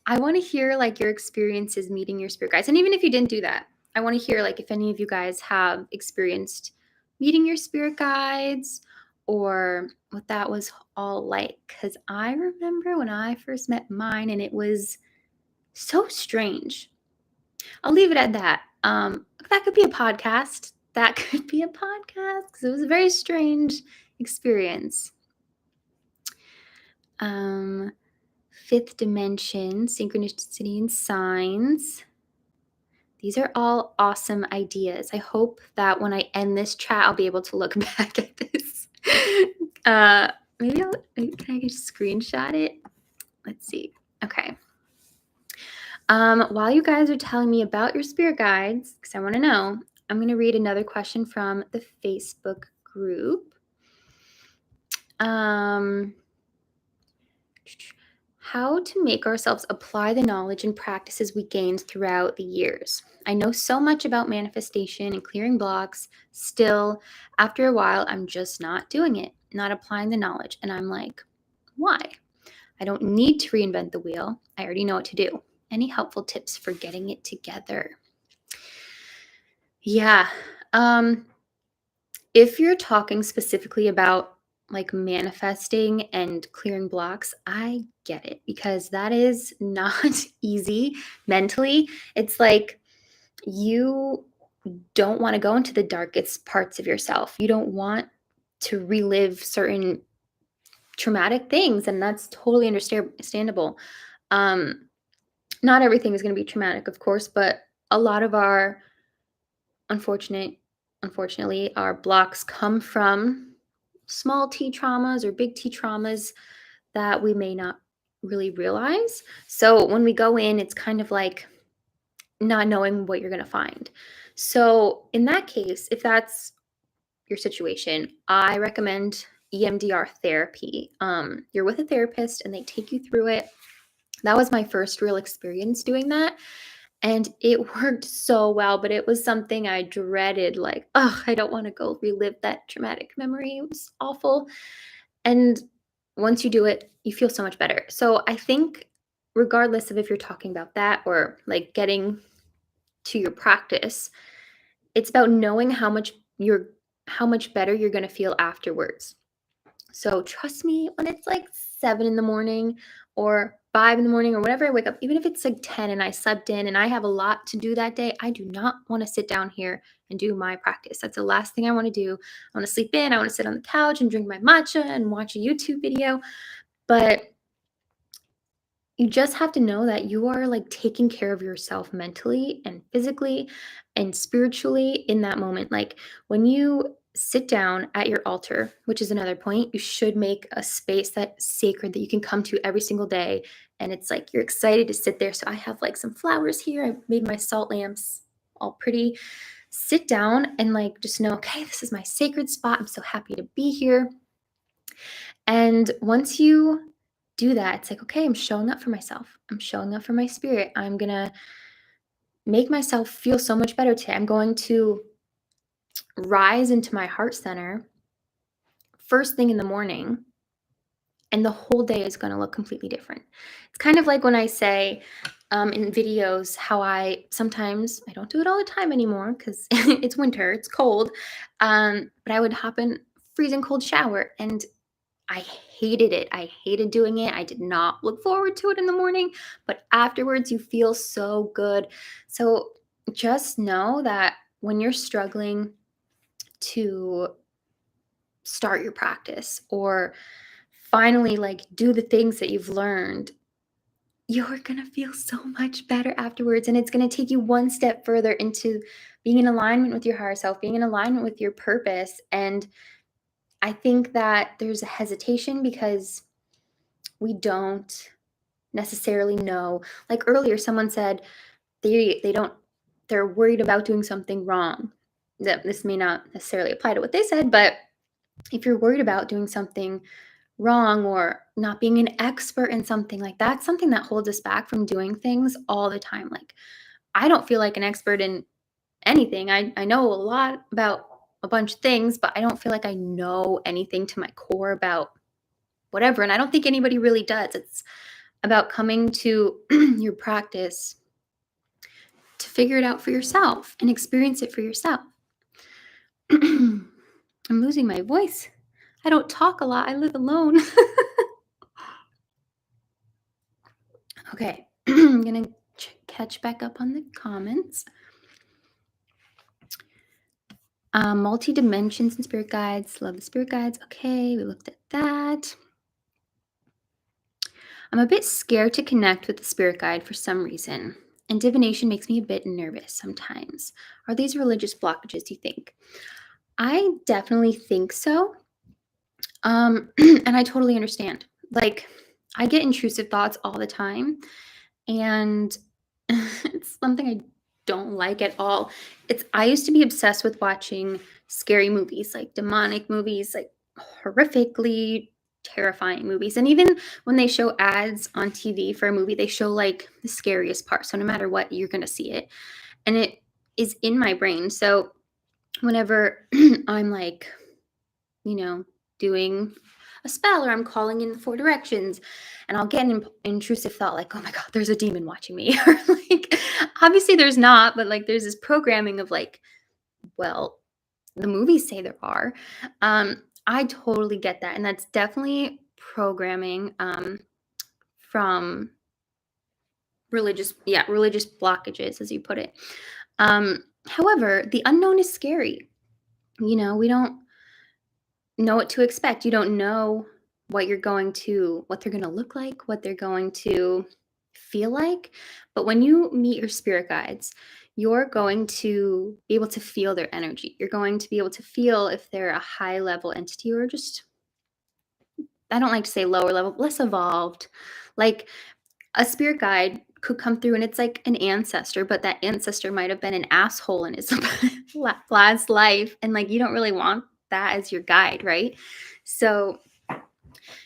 I want to hear like your experiences meeting your spirit guides. And even if you didn't do that, I want to hear like if any of you guys have experienced meeting your spirit guides or what that was all like. Because I remember when I first met mine, and it was so strange. I'll leave it at that. That could be a podcast. That could be a podcast because it was a very strange experience. Fifth dimension, synchronicity and signs. These are all awesome ideas. I hope that when I end this chat, I'll be able to look back at this. Maybe can I just screenshot it? Let's see. Okay. While you guys are telling me about your spirit guides, because I want to know, I'm going to read another question from the Facebook group. How to make ourselves apply the knowledge and practices we gained throughout the years. I know so much about manifestation and clearing blocks. Still, after a while, I'm just not doing it, not applying the knowledge. And I'm like, why? I don't need to reinvent the wheel. I already know what to do. Any helpful tips for getting it together? Yeah. If you're talking specifically about like manifesting and clearing blocks, I get it, because that is not easy mentally. It's like you don't want to go into the darkest parts of yourself. You don't want to relive certain traumatic things, and that's totally understandable. Um, Not everything is going to be traumatic, of course, but a lot of our unfortunate unfortunately, our blocks come from small T traumas or big T traumas that we may not really realize. So when we go in, it's kind of like not knowing what you're going to find. So in that case, if that's your situation, I recommend EMDR therapy. You're with a therapist and they take you through it. That was my first real experience doing that. And it worked so well, but it was something I dreaded. Like, oh, I don't want to go relive that traumatic memory. It was awful. And once you do it, you feel so much better. So I think, regardless of if you're talking about that or like getting to your practice, it's about knowing how much better you're going to feel afterwards. So trust me, when it's like 7 in the morning or 5 in the morning or whenever I wake up, even if it's like 10 and I slept in and I have a lot to do that day, I do not want to sit down here and do my practice. That's the last thing I want to do. I want to sleep in. I want to sit on the couch and drink my matcha and watch a YouTube video. But you just have to know that you are like taking care of yourself mentally and physically and spiritually in that moment. Like when you sit down at your altar, which is another point, you should make a space that's sacred that you can come to every single day. And it's like you're excited to sit there. So I have like some flowers here. I made my salt lamps all pretty. Sit down and like just know, okay, this is my sacred spot. I'm so happy to be here. And once you do that, it's like, okay, I'm showing up for myself. I'm showing up for my spirit. I'm going to make myself feel so much better today. I'm going to rise into my heart center first thing in the morning, and the whole day is going to look completely different. It's kind of like when I say in videos how I don't do it all the time anymore because it's winter, it's cold, but I would hop in freezing cold shower and I hated it. I hated doing it. I did not look forward to it in the morning, but afterwards you feel so good. So just know that when you're struggling to start your practice or finally like do the things that you've learned, you're going to feel so much better afterwards, and it's going to take you one step further into being in alignment with your higher self, being in alignment with your purpose. And I think that there's a hesitation because we don't necessarily know. Like earlier, someone said they're worried about doing something wrong. That this may not necessarily apply to what they said, but if you're worried about doing something wrong or not being an expert in something, like that's something that holds us back from doing things all the time. Like I don't feel like an expert in anything. I know a lot about a bunch of things, but I don't feel like I know anything to my core about whatever. And I don't think anybody really does. It's about coming to your practice to figure it out for yourself and experience it for yourself. I'm losing my voice. I don't talk a lot. I live alone. Okay, I'm going to catch back up on the comments. Multi-dimensions and spirit guides. Love the spirit guides. Okay, we looked at that. I'm a bit scared to connect with the spirit guide for some reason, and divination makes me a bit nervous sometimes. Are these religious blockages, do you think? I definitely think so. And I totally understand. Like, I get intrusive thoughts all the time, and it's something I don't like at all. I used to be obsessed with watching scary movies, like demonic movies, like horrifically terrifying movies. And even when they show ads on TV for a movie, they show like the scariest part. So no matter what, you're going to see it. And it is in my brain. So whenever I'm like, doing a spell or I'm calling in the four directions, and I'll get an intrusive thought like, oh my God, there's a demon watching me. Or like, obviously there's not, but like there's this programming of like, well, the movies say there are. I totally get that. And that's definitely programming from religious blockages, as you put it. However, the unknown is scary. We don't know what to expect. You don't know what they're going to look like, what they're going to feel like. But when you meet your spirit guides, you're going to be able to feel their energy. You're going to be able to feel if they're a high level entity or just, I don't like to say lower level, less evolved. Like a spirit guide could come through and it's like an ancestor, but that ancestor might have been an asshole in his last life. And like, you don't really want that as your guide, right? So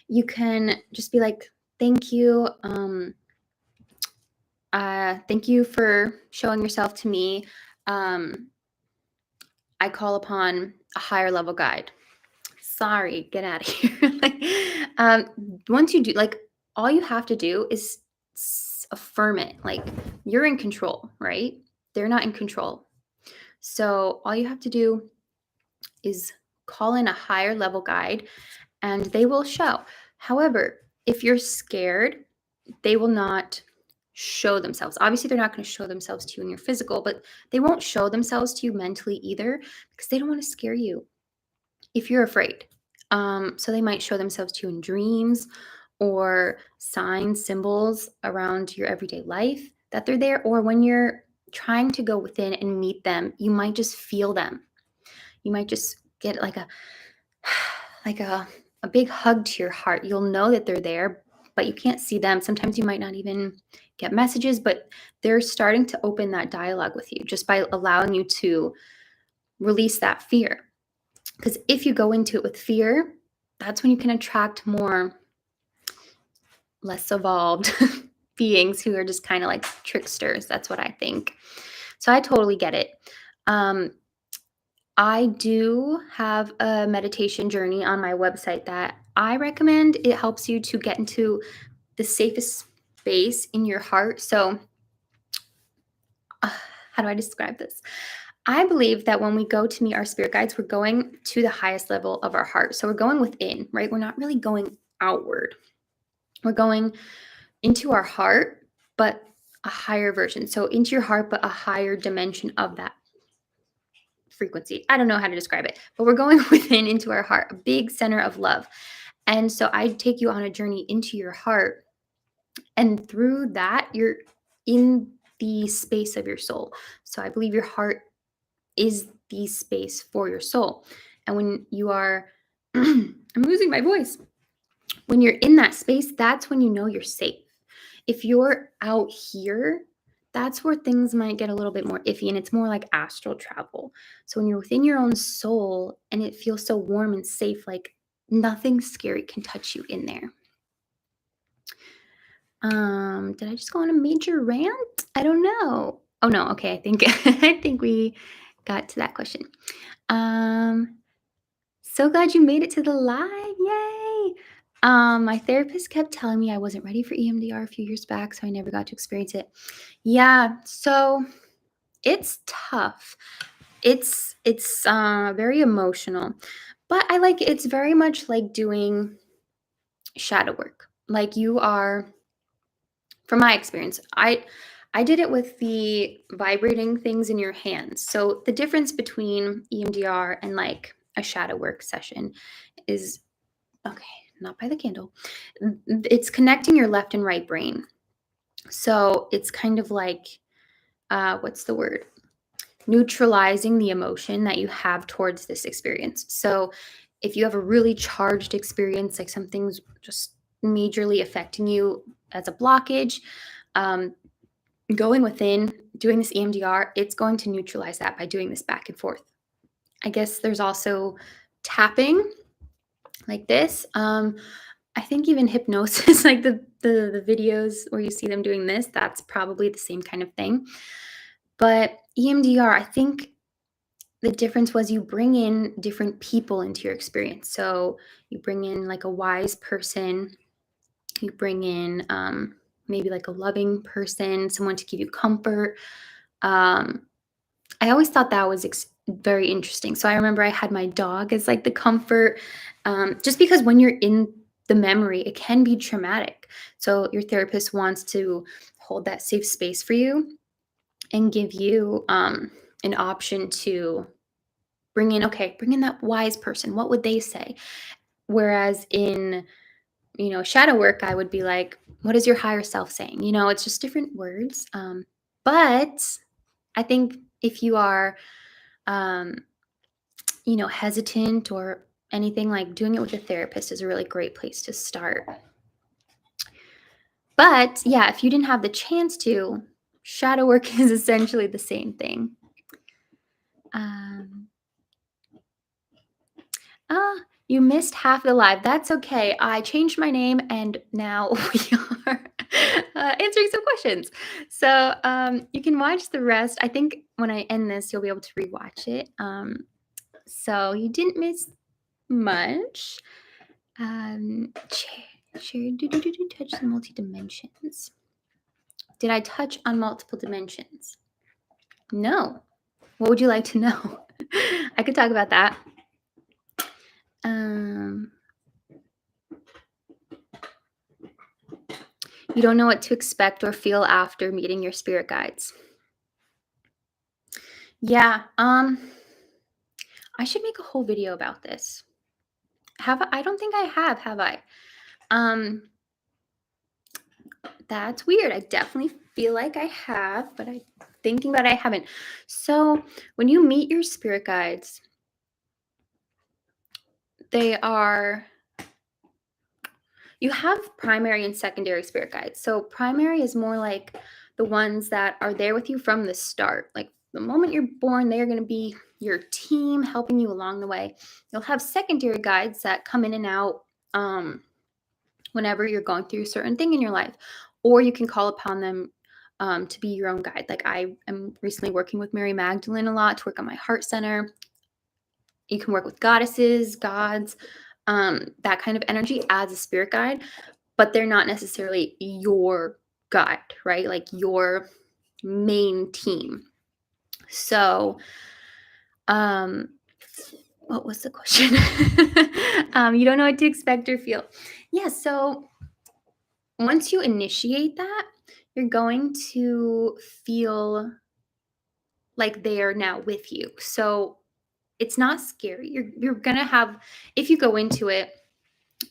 you can just be like, thank you. Thank you for showing yourself to me. I call upon a higher level guide. Sorry, get out of here. Once you do, like, all you have to do is affirm it. Like, you're in control, right? They're not in control. So all you have to do is call in a higher level guide and they will show. However, if you're scared, they will not show themselves. Obviously, they're not going to show themselves to you in your physical, but they won't show themselves to you mentally either because they don't want to scare you if you're afraid. So they might show themselves to you in dreams or signs, symbols around your everyday life that they're there. Or when you're trying to go within and meet them, you might just feel them. You might just get like a like a big hug to your heart. You'll know that they're there, but you can't see them. Sometimes you might not even get messages, but they're starting to open that dialogue with you just by allowing you to release that fear. Because if you go into it with fear, that's when you can attract more less evolved beings who are just kind of like tricksters. That's what I think. So I totally get it. I do have a meditation journey on my website that I recommend. It helps you to get into the safest space in your heart. So, how do I describe this? I believe that when we go to meet our spirit guides, we're going to the highest level of our heart. So, we're going within, right? We're not really going outward. We're going into our heart, but a higher version. So, into your heart, but a higher dimension of that frequency. I don't know how to describe it, but we're going within into our heart, a big center of love. And so I take you on a journey into your heart. And through that, you're in the space of your soul. So I believe your heart is the space for your soul. And when you are, I'm losing my voice. When you're in that space, that's when you know you're safe. If you're out here, that's where things might get a little bit more iffy and it's more like astral travel. So when you're within your own soul and it feels so warm and safe, like nothing scary can touch you in there. Did I just go on a major rant? I don't know. Oh no, okay, I think I think we got to that question. So glad you made it to the live. Yay! My therapist kept telling me I wasn't ready for EMDR a few years back, so I never got to experience it. Yeah, so it's tough. It's very emotional, but I like it. It's very much like doing shadow work. Like you are, from my experience, I did it with the vibrating things in your hands. So the difference between EMDR and like a shadow work session is okay, not by the candle. It's connecting your left and right brain. So it's kind of like, what's the word? Neutralizing the emotion that you have towards this experience. So if you have a really charged experience, like something's just majorly affecting you as a blockage, going within, doing this EMDR, it's going to neutralize that by doing this back and forth. I guess there's also tapping like this. I think even hypnosis, like the videos where you see them doing this, that's probably the same kind of thing. But EMDR, I think the difference was you bring in different people into your experience. So you bring in like a wise person, you bring in maybe like a loving person, someone to give you comfort. I always thought that was very interesting. So I remember I had my dog as like the comfort, just because when you're in the memory, it can be traumatic. So your therapist wants to hold that safe space for you. and give you an option to bring in that wise person. What would they say? Whereas in, shadow work, I would be like, what is your higher self saying? It's just different words. But I think if you are, hesitant or anything, like doing it with a therapist is a really great place to start. But yeah, if you didn't have the chance to, shadow work is essentially the same thing. You missed half the live. That's okay. I changed my name and now we are answering some questions. So you can watch the rest. I think when I end this, you'll be able to rewatch it. So you didn't miss much. Share, touch the multi-dimensions. Did I touch on multiple dimensions? No. What would you like to know? I could talk about that. You don't know what to expect or feel after meeting your spirit guides. Yeah, I should make a whole video about this. I don't think I have I? That's weird. I definitely feel like I have, but I'm thinking that I haven't. So when you meet your spirit guides, you have primary and secondary spirit guides. So primary is more like the ones that are there with you from the start. Like the moment you're born, they're going to be your team helping you along the way. You'll have secondary guides that come in and out whenever you're going through a certain thing in your life, or you can call upon them to be your own guide. Like I am recently working with Mary Magdalene a lot to work on my heart center. You can work with goddesses, gods, that kind of energy as a spirit guide, but they're not necessarily your guide, right? Like your main team. So, what was the question? You don't know what to expect or feel. Yeah, so once you initiate that, you're going to feel like they are now with you. So it's not scary. You're gonna have, if you go into it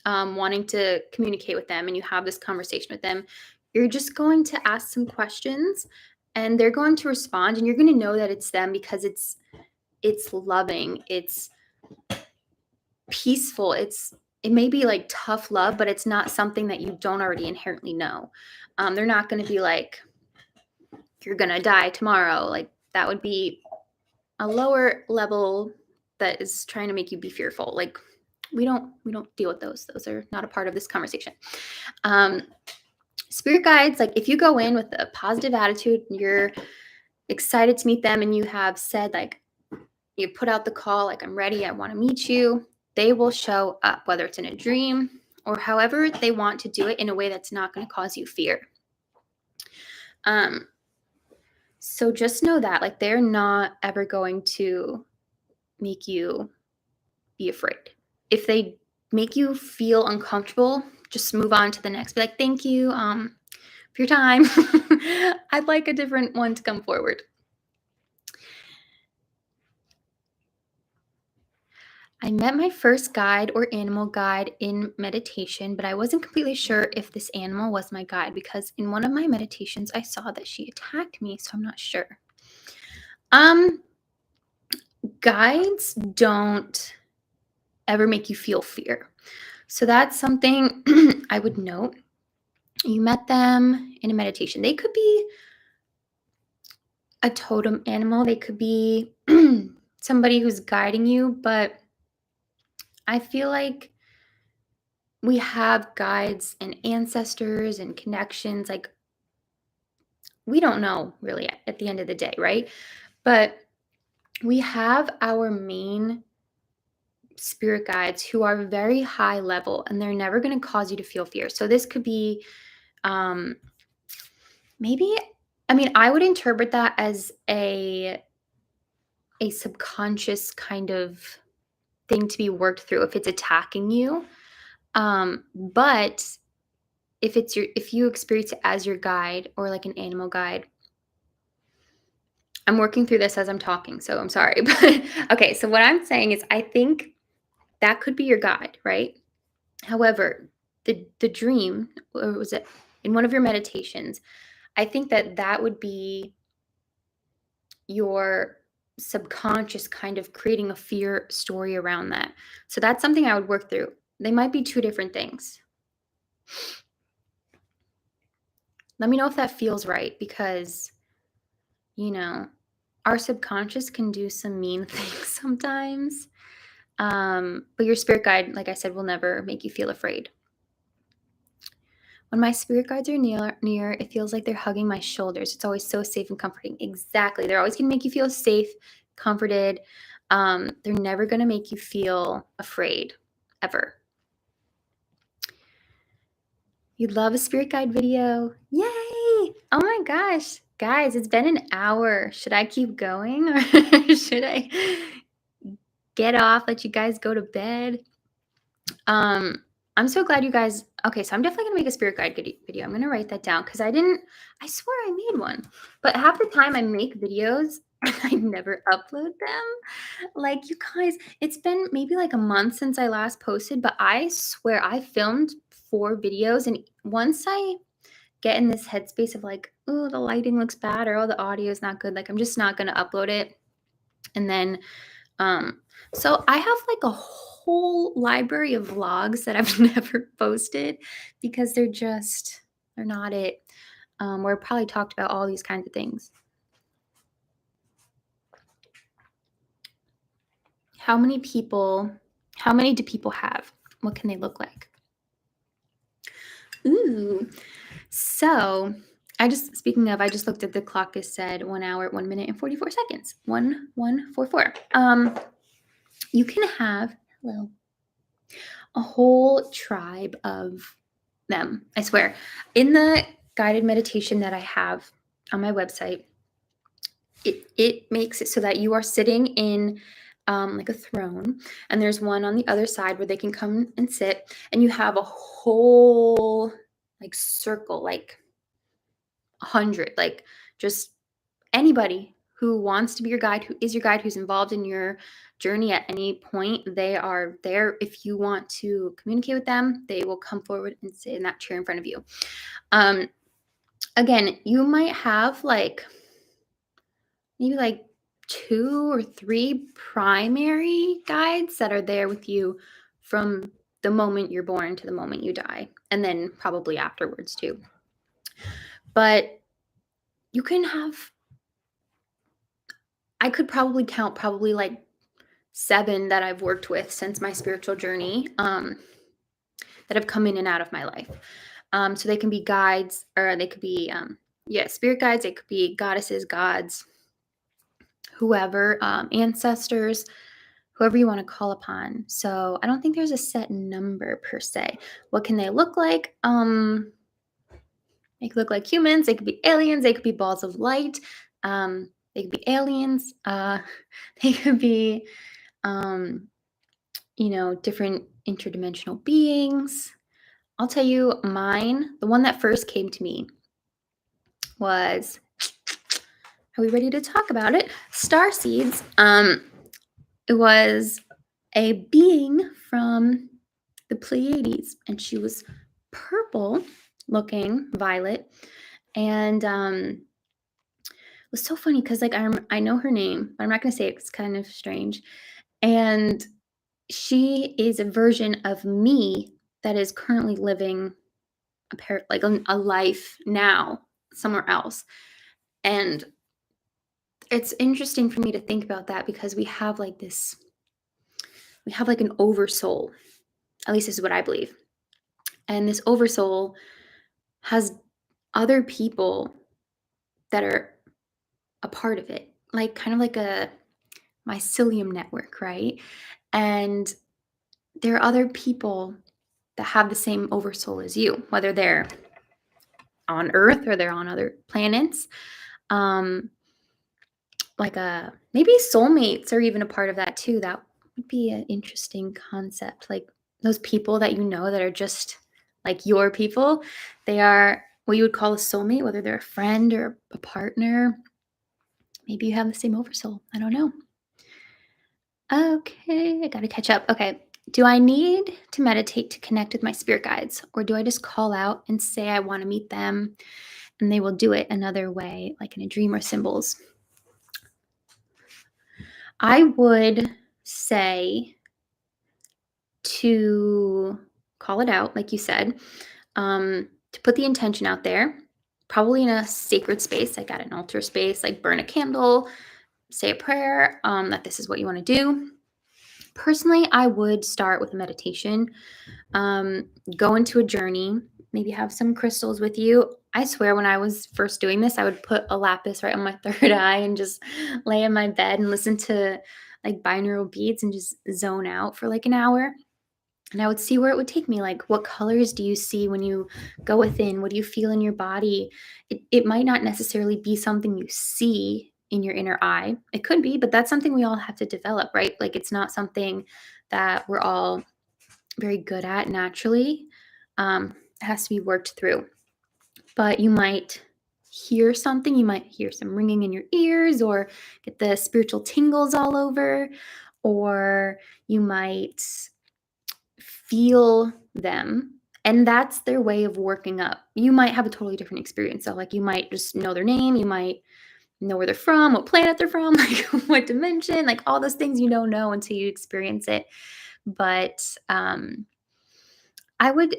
wanting to communicate with them and you have this conversation with them, you're just going to ask some questions and they're going to respond, and you're going to know that it's them because it's loving, it's peaceful, it may be like tough love, but it's not something that you don't already inherently know. They're not going to be like, you're going to die tomorrow. Like that would be a lower level that is trying to make you be fearful. Like we don't deal with those. Those are not a part of this conversation. Spirit guides, like if you go in with a positive attitude, you're excited to meet them, and you have said, like, you put out the call, like, I'm ready, I want to meet you, they will show up, whether it's in a dream or however they want to do it in a way that's not going to cause you fear. So just know that, like, they're not ever going to make you be afraid. If they make you feel uncomfortable, just move on to the next. Be like, thank you for your time. I'd like a different one to come forward. I met my first guide or animal guide in meditation, but I wasn't completely sure if this animal was my guide because in one of my meditations, I saw that she attacked me, so I'm not sure. Guides don't ever make you feel fear. So that's something I would note. You met them in a meditation. They could be a totem animal. They could be somebody who's guiding you, but I feel like we have guides and ancestors and connections. Like, we don't know really at the end of the day, right? But we have our main spirit guides who are very high level, and they're never going to cause you to feel fear. So this could be maybe, I mean, I would interpret that as a subconscious kind of thing to be worked through if it's attacking you. But if you experience it as your guide or like an animal guide, I'm working through this as I'm talking, so I'm sorry. But okay, so what I'm saying is I think that could be your guide, right? However, the dream, or was it in one of your meditations, I think that would be your subconscious kind of creating a fear story around that. So that's something I would work through. They might be two different things. Let me know if that feels right, because, our subconscious can do some mean things sometimes. But your spirit guide, like I said, will never make you feel afraid. When my spirit guides are near, it feels like they're hugging my shoulders. It's always so safe and comforting. Exactly. They're always going to make you feel safe, comforted. They're never going to make you feel afraid, ever. You'd love a spirit guide video. Yay! Oh my gosh. Guys, it's been an hour. Should I keep going, or should I get off, let you guys go to bed? I'm so glad you guys. Okay, so I'm definitely gonna make a spirit guide video. I'm gonna write that down, because I swear I made one, but half the time I make videos and I never upload them. Like, you guys, it's been maybe like a month since I last posted, but I swear I filmed 4 videos, and once I get in this headspace of like, oh, the lighting looks bad, or oh, the audio is not good, like, I'm just not gonna upload it. And then so I have like a whole library of vlogs that I've never posted, because they're not it. Where I probably talked about all these kinds of things. How many do people have? What can they look like? Ooh. So I just looked at the clock. It said 1 hour, 1 minute, and 44 seconds. 1144. You can have a whole tribe of them. I swear. In the guided meditation that I have on my website, it makes it so that you are sitting in like a throne, and there's one on the other side where they can come and sit, and you have a whole like circle, like 100, like just anybody who wants to be your guide, who is your guide, who's involved in your journey at any point. They are there. If you want to communicate with them, they will come forward and sit in that chair in front of you. Again, you might have maybe like 2 or 3 primary guides that are there with you from the moment you're born to the moment you die, and then probably afterwards too. But you can have, I could probably count like 7 that I've worked with since my spiritual journey, that have come in and out of my life. So they can be guides, or they could be, spirit guides. They could be goddesses, gods, whoever, ancestors, whoever you want to call upon. So I don't think there's a set number per se. What can they look like? They could look like humans. They could be aliens. They could be balls of light. They could be aliens. They could be, different interdimensional beings. I'll tell you mine. The one that first came to me was, are we ready to talk about it? Star seeds. It was a being from the Pleiades, and she was purple looking, violet, and it was so funny because I know her name, but I'm not going to say it. It's kind of strange. And she is a version of me that is currently living a life now somewhere else. And it's interesting for me to think about that, because we have like an oversoul. At least this is what I believe. And this oversoul has other people that are a part of it, like kind of like a mycelium network, right? And there are other people that have the same oversoul as you, whether they're on Earth or they're on other planets. Maybe soulmates are even a part of that too. That would be an interesting concept. Like those people that that are just like your people. They are what you would call a soulmate, whether they're a friend or a partner. Maybe you have the same oversoul. I don't know. Okay, I gotta catch up. Okay. Do I need to meditate to connect with my spirit guides? Or do I just call out and say I want to meet them and they will do it another way, like in a dream or symbols? I would say to call it out, like you said, to put the intention out there, probably in a sacred space, like at an altar space, like burn a candle, say a prayer, that this is what you want to do. Personally, I would start with a meditation, go into a journey, maybe have some crystals with you. I swear, when I was first doing this, I would put a lapis right on my third eye and just lay in my bed and listen to like binaural beats and just zone out for like an hour. And I would see where it would take me. Like, what colors do you see when you go within? What do you feel in your body? It might not necessarily be something you see in your inner eye. It could be, but that's something we all have to develop, right? Like, it's not something that we're all very good at naturally. It has to be worked through. But you might hear something. You might hear some ringing in your ears or get the spiritual tingles all over, or you might feel them, and that's their way of working up. You might have a totally different experience. So like you might just know their name, you might know where they're from, what planet they're from, like what dimension, like all those things you don't know until you experience it. But I would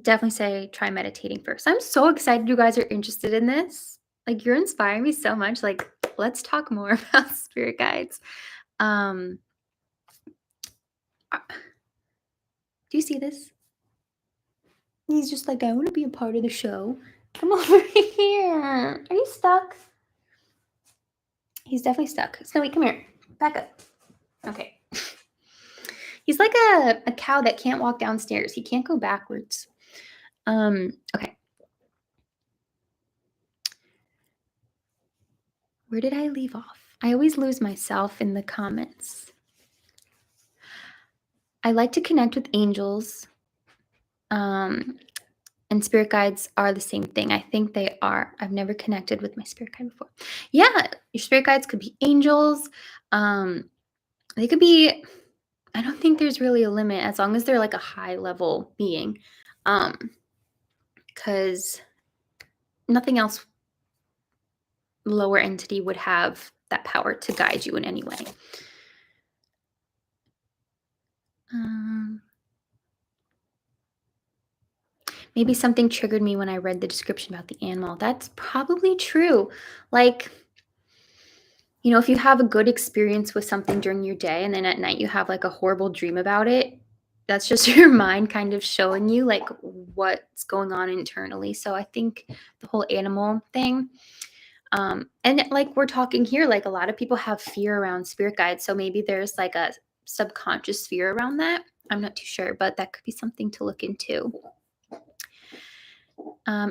definitely say try meditating first. I'm so excited you guys are interested in this. Like you're inspiring me so much. Like let's talk more about spirit guides. um do you see this? He's just like, I want to be a part of the show. Come over here. Are you stuck? He's definitely stuck. Snowy, come here. Back up. Okay. He's like a cow that can't walk downstairs. He can't go backwards. Okay. Where did I leave off? I always lose myself in the comments. I like to connect with angels. And spirit guides are the same thing. I think they are. I've never connected with my spirit guide before. Yeah, your spirit guides could be angels. They could be, I don't think there's really a limit as long as they're like a high level being. Because nothing else lower entity would have that power to guide you in any way. Maybe something triggered me when I read the description about the animal. That's probably true. Like, you know, if you have a good experience with something during your day and then at night you have like a horrible dream about it, that's just your mind kind of showing you like what's going on internally. So I think the whole animal thing, and like we're talking here, like a lot of people have fear around spirit guides. So maybe there's like a subconscious fear around that. I'm not too sure, but that could be something to look into.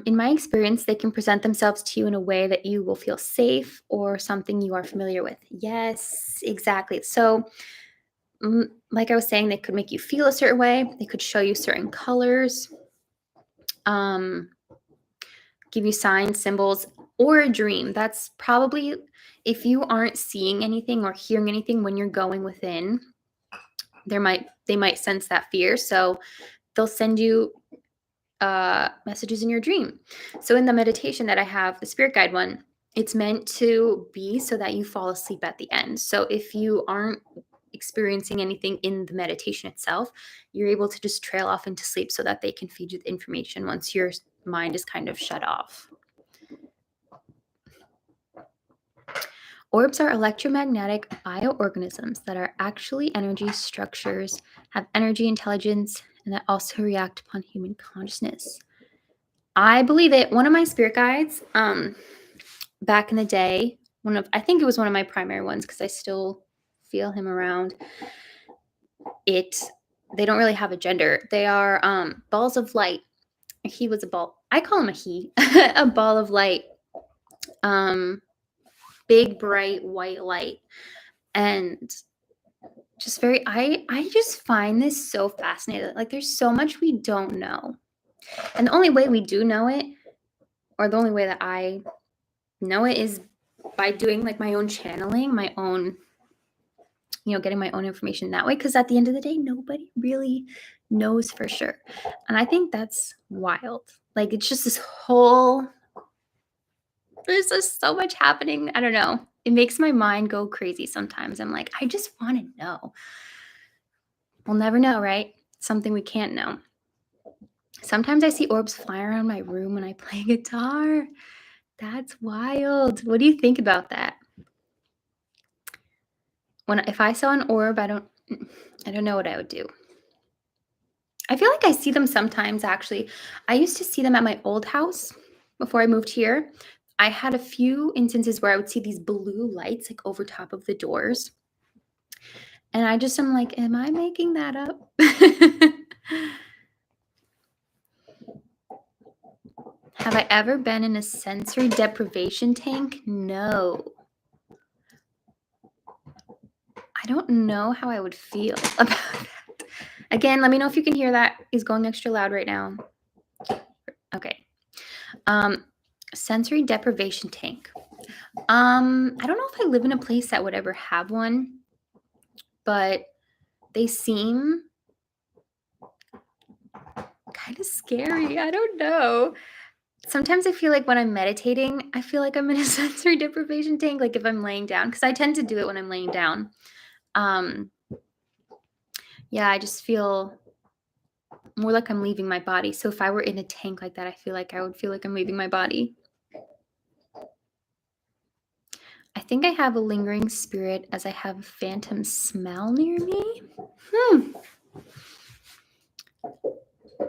In my experience, they can present themselves to you in a way that you will feel safe or something you are familiar with. Yes, exactly. So, like I was saying, they could make you feel a certain way. They could show you certain colors, give you signs, symbols, or a dream. That's probably, if you aren't seeing anything or hearing anything when you're going within, they might sense that fear. So they'll send you messages in your dream. So in the meditation that I have, the spirit guide one, it's meant to be so that you fall asleep at the end. So if you aren't experiencing anything in the meditation itself, you're able to just trail off into sleep so that they can feed you the information once your mind is kind of shut off. Orbs are electromagnetic bioorganisms that are actually energy structures, have energy intelligence, and that also react upon human consciousness. I believe it. One of my spirit guides, back in the day, I think it was one of my primary ones because I still feel him around. They don't really have a gender. They are balls of light. He was a ball. I call him a he, a ball of light. Big, bright, white light. And just I just find this so fascinating. Like there's so much we don't know. And the only way we do know it, or the only way that I know it, is by doing like my own channeling, my own, getting my own information that way. Because at the end of the day, nobody really knows for sure. And I think that's wild. Like, it's just there's just so much happening. I don't know. It makes my mind go crazy sometimes. I'm like, I just want to know. We'll never know, right? Something we can't know. Sometimes I see orbs fly around my room when I play guitar. That's wild. What do you think about that? If I saw an orb, I don't know what I would do. I feel like I see them sometimes, actually. I used to see them at my old house before I moved here. I had a few instances where I would see these blue lights like over top of the doors. And I just am like, am I making that up? Have I ever been in a sensory deprivation tank? No. I don't know how I would feel about that. Again, let me know if you can hear that. He's going extra loud right now. Okay. Sensory deprivation tank. I don't know if I live in a place that would ever have one, but they seem kind of scary. I don't know. Sometimes I feel like when I'm meditating, I feel like I'm in a sensory deprivation tank, like if I'm laying down, because I tend to do it when I'm laying down. Yeah, I just feel more like I'm leaving my body. So if I were in a tank like that, I feel like I would feel like I'm leaving my body. I think I have a lingering spirit as I have a phantom smell near me.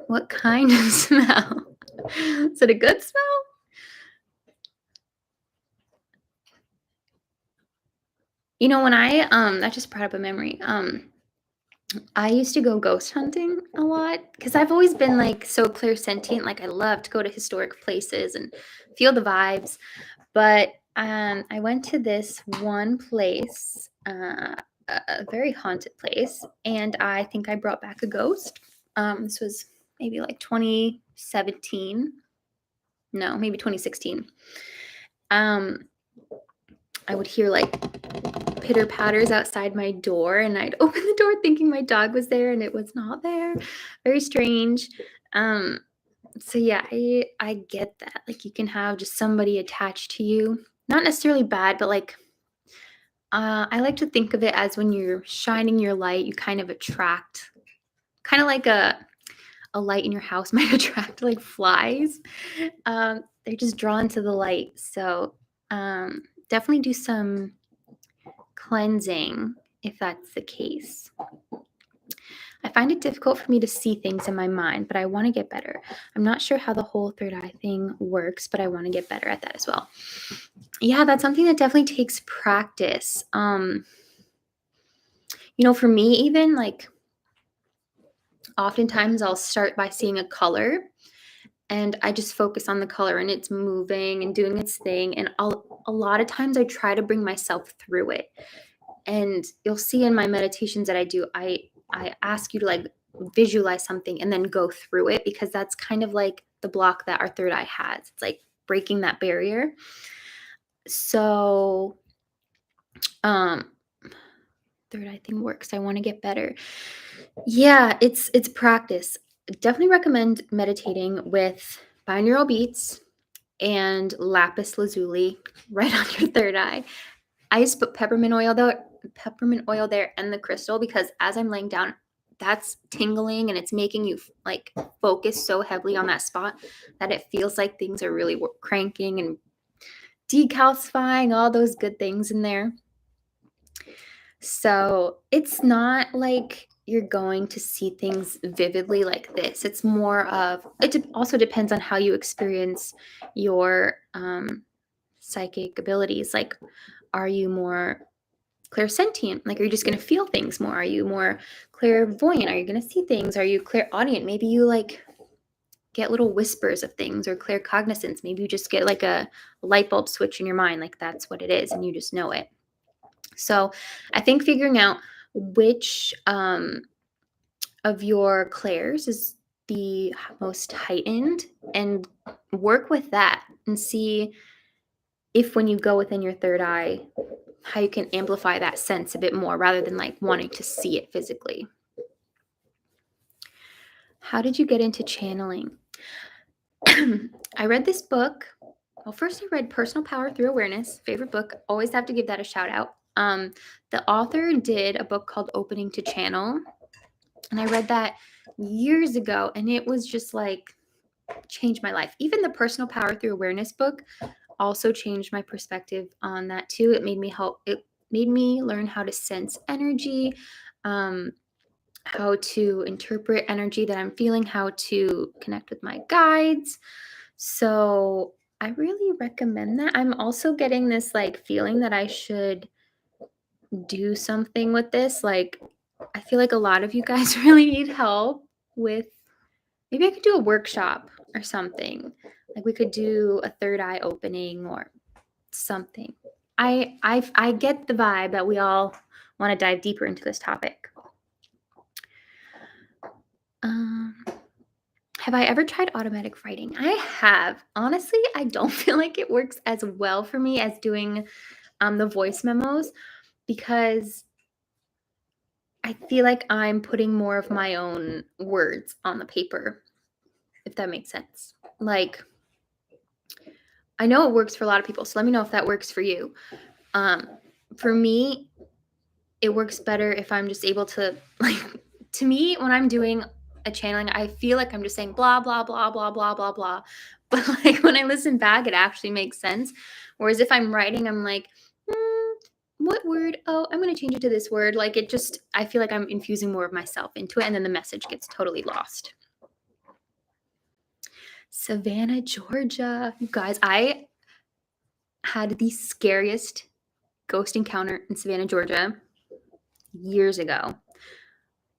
What kind of smell? Is it a good smell? When that just brought up a memory. I used to go ghost hunting a lot because I've always been like so clairsentient. Like, I love to go to historic places and feel the vibes. But I went to this one place, a very haunted place, and I think I brought back a ghost. This was maybe like 2017. No, maybe 2016. I would hear like pitter patters outside my door, and I'd open the door thinking my dog was there, and it was not there. Very strange. So yeah, I get that. Like, you can have just somebody attached to you. Not necessarily bad, but like, I like to think of it as when you're shining your light, you kind of attract, kind of like a light in your house might attract like flies. They're just drawn to the light. So definitely do some cleansing if that's the case. I find it difficult for me to see things in my mind, but I want to get better. I'm not sure how the whole third eye thing works, but I want to get better at that as well. Yeah, that's something that definitely takes practice. For me, even like, oftentimes I'll start by seeing a color and I just focus on the color and it's moving and doing its thing. And a lot of times I try to bring myself through it. And you'll see in my meditations that I do, I ask you to like visualize something and then go through it, because that's kind of like the block that our third eye has. It's like breaking that barrier. So, third eye thing works. I want to get better. Yeah, it's practice. Definitely recommend meditating with binaural beats and lapis lazuli right on your third eye. I used to put peppermint oil there and the crystal, because as I'm laying down, that's tingling and it's making you like focus so heavily on that spot that it feels like things are really cranking and decalcifying, all those good things in there. So it's not like you're going to see things vividly like this. It's more of, it also depends on how you experience your psychic abilities. Like, are you more clairsentient? Like, are you just going to feel things more? Are you more clairvoyant? Are you going to see things? Are you clairaudient? Maybe you like get little whispers of things, or claircognizance. Maybe you just get like a light bulb switch in your mind. Like, that's what it is and you just know it. So I think figuring out which of your clairs is the most heightened, and work with that and see if when you go within your third eye, how you can amplify that sense a bit more rather than like wanting to see it physically. How did you get into channeling? I read this book. Well, first I read Personal Power Through Awareness, favorite book. Always have to give that a shout out. The author did a book called Opening to Channel, and I read that years ago, and it was just like changed my life. Even the Personal Power Through Awareness book also changed my perspective on that too. It made me learn how to sense energy, how to interpret energy that I'm feeling, how to connect with my guides. So I really recommend that. I'm also getting this like feeling that I should do something with this. Like, I feel like a lot of you guys really need help with, maybe I could do a workshop or something. Like we could do a third eye opening or something. I get the vibe that we all want to dive deeper into this topic. Have I ever tried automatic writing? I have. Honestly, I don't feel like it works as well for me as doing the voice memos, because I feel like I'm putting more of my own words on the paper, if that makes sense. Like, I know it works for a lot of people, so let me know if that works for you. For me, it works better if I'm just able to, like, to me, when I'm doing a channeling, I feel like I'm just saying blah, blah, blah, blah, blah, blah, blah. But like when I listen back, it actually makes sense. Whereas if I'm writing, I'm like, what word? Oh, I'm going to change it to this word. Like it just, I feel like I'm infusing more of myself into it, and then the message gets totally lost. Savannah, Georgia. You guys, I had the scariest ghost encounter in Savannah, Georgia years ago.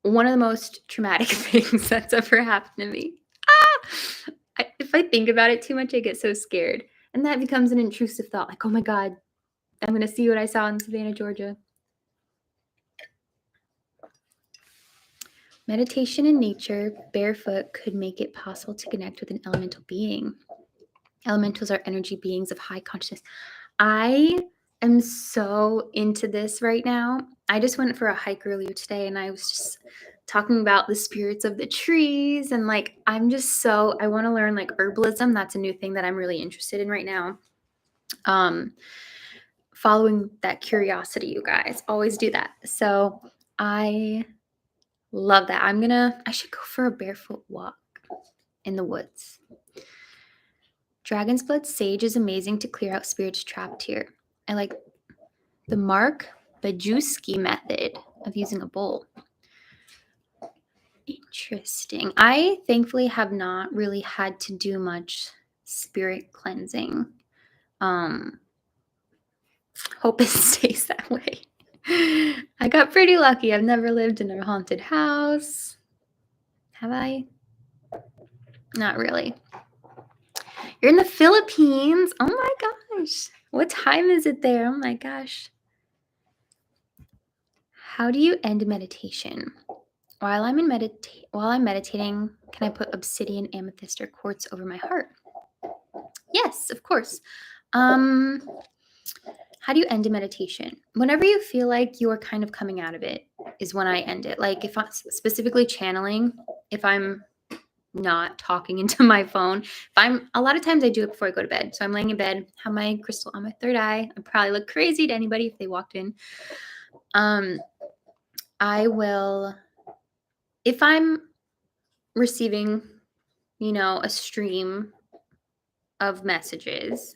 One of the most traumatic things that's ever happened to me. If I think about it too much, I get so scared. And that becomes an intrusive thought, like, oh my God, I'm going to see what I saw in Savannah, Georgia. Meditation in nature, barefoot, could make it possible to connect with an elemental being. Elementals are energy beings of high consciousness. I am so into this right now. I just went for a hike earlier today, and I was just talking about the spirits of the trees, and like I want to learn like herbalism. That's a new thing that I'm really interested in right now. Following that curiosity, you guys always do that. So I love that. I should go for a barefoot walk in the woods. Dragon's blood sage is amazing to clear out spirits trapped here. I like the Mark Bajewski method of using a bowl. Interesting. I thankfully have not really had to do much spirit cleansing. Hope it stays that way. I got pretty lucky. I've never lived in a haunted house. Have I? Not really. You're in the Philippines. Oh my gosh. What time is it there? Oh my gosh. How do you end meditation? While I'm meditating, can I put obsidian, amethyst, or quartz over my heart? Yes, of course. How do you end a meditation? Whenever you feel like you are kind of coming out of it is when I end it. Like if I'm specifically channeling, if I'm not talking into my phone, a lot of times I do it before I go to bed. So I'm laying in bed, have my crystal on my third eye. I probably look crazy to anybody if they walked in. I will, if I'm receiving, a stream of messages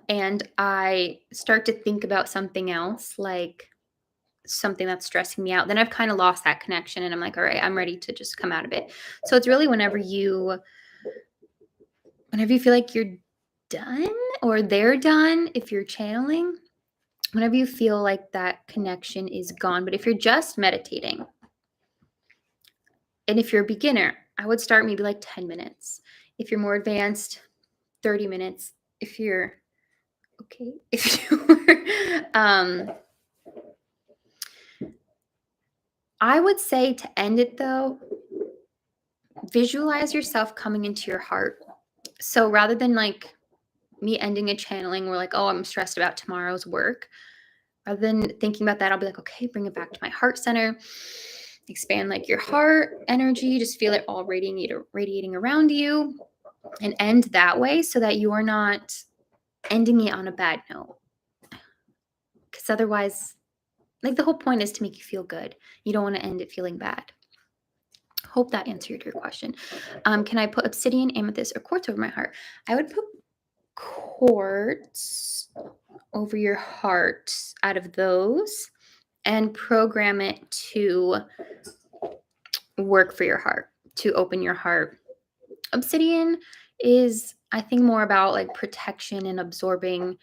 and I start to think about something else, like something that's stressing me out, then I've kind of lost that connection and I'm like, all right, I'm ready to just come out of it. So it's really whenever you feel like you're done or they're done, if you're channeling, whenever you feel like that connection is gone. But if you're just meditating, and if you're a beginner, I would start maybe like 10 minutes. If you're more advanced, 30 minutes. If you're I would say to end it though, visualize yourself coming into your heart. So rather than like me ending a channeling, we're like, oh, I'm stressed about tomorrow's work. Rather than thinking about that, I'll be like, okay, bring it back to my heart center. Expand like your heart energy. Just feel it all radiating around you, and end that way so that you are not ending it on a bad note. Because otherwise, like, the whole point is to make you feel good. You don't want to end it feeling bad. Hope that answered your question. Can I put obsidian, amethyst, or quartz over my heart? I would put quartz over your heart out of those and program it to work for your heart, to open your heart. Obsidian is, I think, more about like protection and absorbing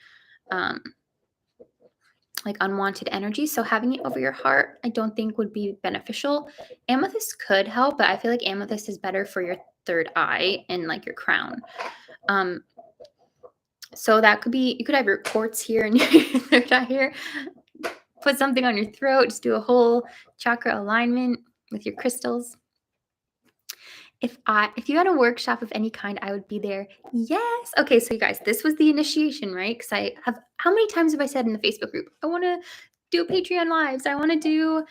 like unwanted energy. So having it over your heart, I don't think would be beneficial. Amethyst could help, but I feel like amethyst is better for your third eye and like your crown. So that could be, you could have your quartz here and your third eye here. Put something on your throat. Just do a whole chakra alignment with your crystals. If you had a workshop of any kind, I would be there. Yes. Okay, so you guys, this was the initiation, right? Because I have, how many times have I said in the Facebook group, I want to do Patreon lives. I want to do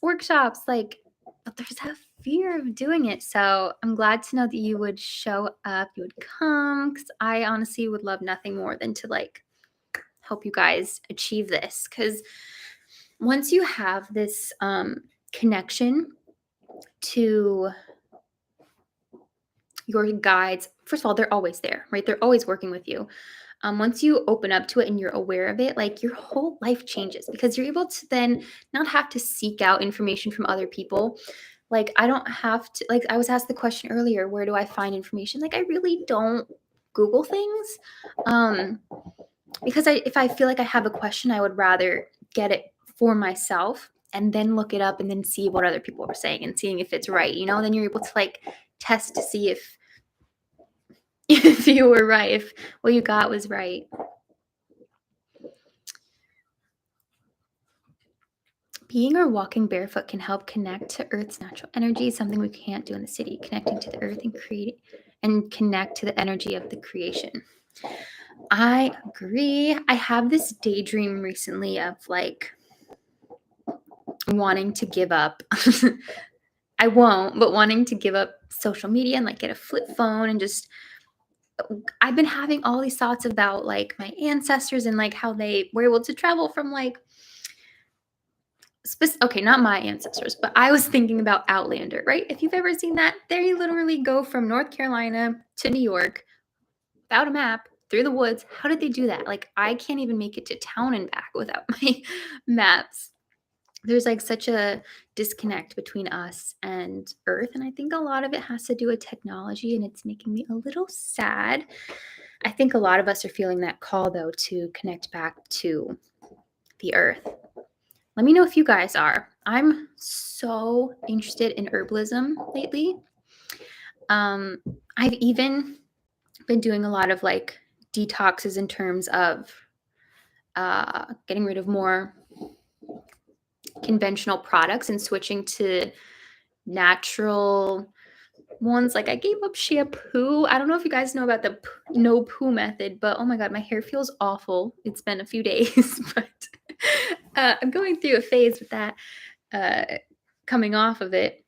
workshops. Like, but there's that fear of doing it. So I'm glad to know that you would show up, you would come, because I honestly would love nothing more than to like help you guys achieve this. Because once you have this connection to your guides, first of all, they're always there, right? They're always working with you. Once you open up to it and you're aware of it, like your whole life changes because you're able to then not have to seek out information from other people. Like, I don't have to, like, I was asked the question earlier, where do I find information? Like, I really don't Google things because if I feel like I have a question, I would rather get it for myself and then look it up and then see what other people are saying and seeing if it's right, then you're able to like test to see if you were right, if what you got was right. Being or walking barefoot can help connect to Earth's natural energy, something we can't do in the city, connecting to the Earth and connect to the energy of the creation. I agree. I have this daydream recently of like wanting to give up. I won't, but wanting to give up social media and like get a flip phone and just, I've been having all these thoughts about like my ancestors and like how they were able to travel from like, okay, not my ancestors, but I was thinking about Outlander, right? If you've ever seen that, they literally go from North Carolina to New York without a map through the woods. How did they do that? Like, I can't even make it to town and back without my maps. There's like such a disconnect between us and Earth. And I think a lot of it has to do with technology, and it's making me a little sad. I think a lot of us are feeling that call, though, to connect back to the Earth. Let me know if you guys are. I'm so interested in herbalism lately. I've even been doing a lot of like detoxes in terms of getting rid of more conventional products and switching to natural ones. Like, I gave up shampoo. I don't know if you guys know about the no poo method, but oh my God, my hair feels awful. It's been a few days, but I'm going through a phase with that, coming off of it.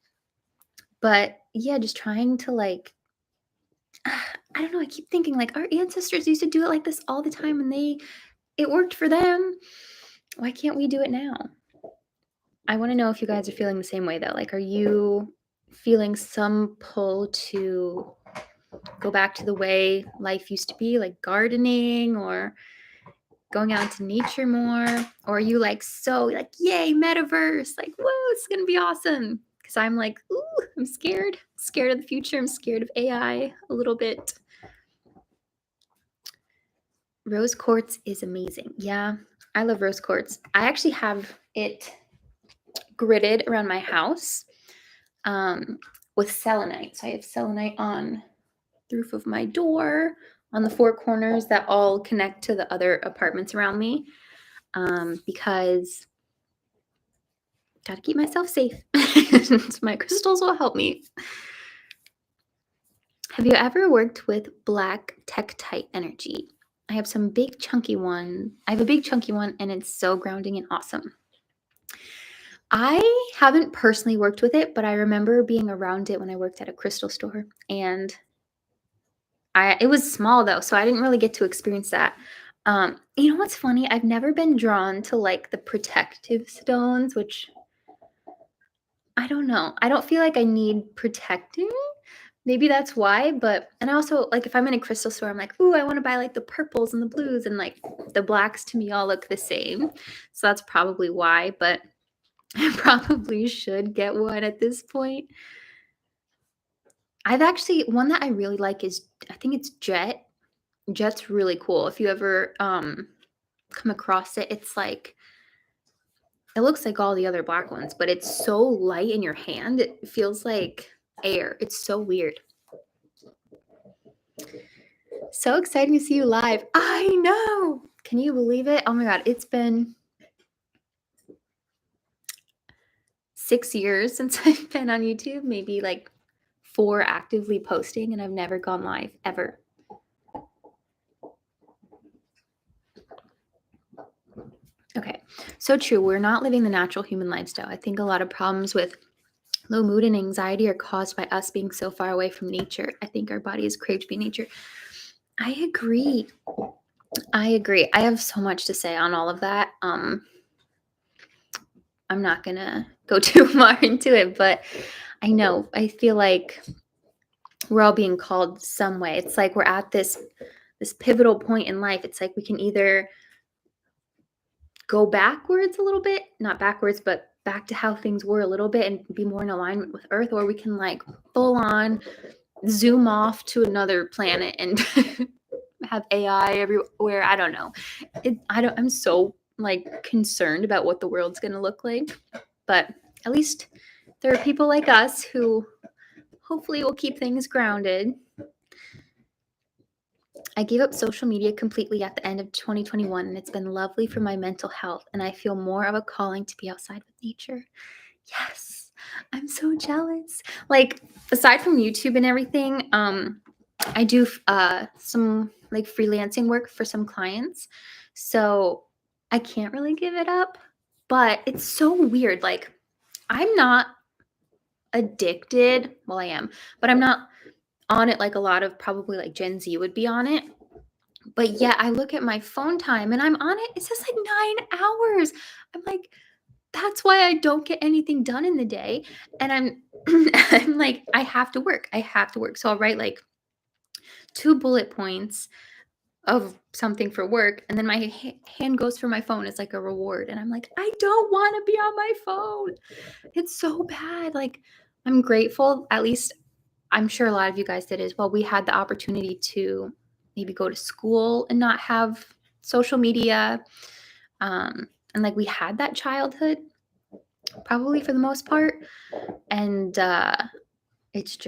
But yeah, just trying to like, I don't know. I keep thinking like our ancestors used to do it like this all the time and it worked for them. Why can't we do it now? I want to know if you guys are feeling the same way though. Like, are you feeling some pull to go back to the way life used to be, like gardening or going out into nature more? Or are you like, so like, yay, metaverse, like, whoa, it's gonna be awesome? Because I'm like, ooh, I'm scared of the future. I'm scared of AI a little bit. Rose quartz is amazing. Yeah, I love rose quartz. I actually have it gridded around my house with selenite. So I have selenite on the roof of my door, on the four corners that all connect to the other apartments around me, because got to keep myself safe. My crystals will help me. Have you ever worked with black tektite energy? I have some big chunky one. I have a big chunky one and it's so grounding and awesome. I haven't personally worked with it, but I remember being around it when I worked at a crystal store, and it was small though, so I didn't really get to experience that. You know what's funny? I've never been drawn to like the protective stones, which I don't know. I don't feel like I need protecting. Maybe that's why, but and I also like if I'm in a crystal store, I'm like, ooh, I want to buy like the purples and the blues, and like the blacks to me all look the same. So that's probably why, but I probably should get one at this point. I've actually one that I really like is I think it's Jet. Jet's really cool. If you ever come across it, it's like it looks like all the other black ones, but it's so light in your hand. It feels like air. It's so weird. So exciting to see you live. I know. Can you believe it? Oh my god, it's been 6 years since I've been on YouTube, maybe like 4 actively posting, and I've never gone live ever. Okay, so true. We're not living the natural human lifestyle. I think a lot of problems with low mood and anxiety are caused by us being so far away from nature. I think our body is craved to be nature. I agree. I have so much to say on all of that. I'm not gonna go too far into it, but I know I feel like we're all being called some way. It's like we're at this pivotal point in life. It's like we can either go backwards a little bit, not backwards, but back to how things were a little bit and be more in alignment with Earth, or we can like full on zoom off to another planet and have AI everywhere. I don't know. I'm so like concerned about what the world's going to look like, but at least there are people like us who hopefully will keep things grounded. I gave up social media completely at the end of 2021, and it's been lovely for my mental health, and I feel more of a calling to be outside with nature. Yes, I'm so jealous. Like, aside from YouTube and everything, I do some like freelancing work for some clients. So I can't really give it up, but it's so weird. Like, I'm not addicted. Well, I am, but I'm not on it like a lot of probably like Gen Z would be on it. But yet I look at my phone time and I'm on it. It says like 9 hours. I'm like, that's why I don't get anything done in the day. And I'm like, I have to work. I have to work. So I'll write like 2 bullet points of something for work, and then my hand goes for my phone as like a reward, and I'm like, I don't want to be on my phone. It's so bad. Like, I'm grateful, at least I'm sure a lot of you guys did as well. We had the opportunity to maybe go to school and not have social media, and like we had that childhood probably for the most part, and it's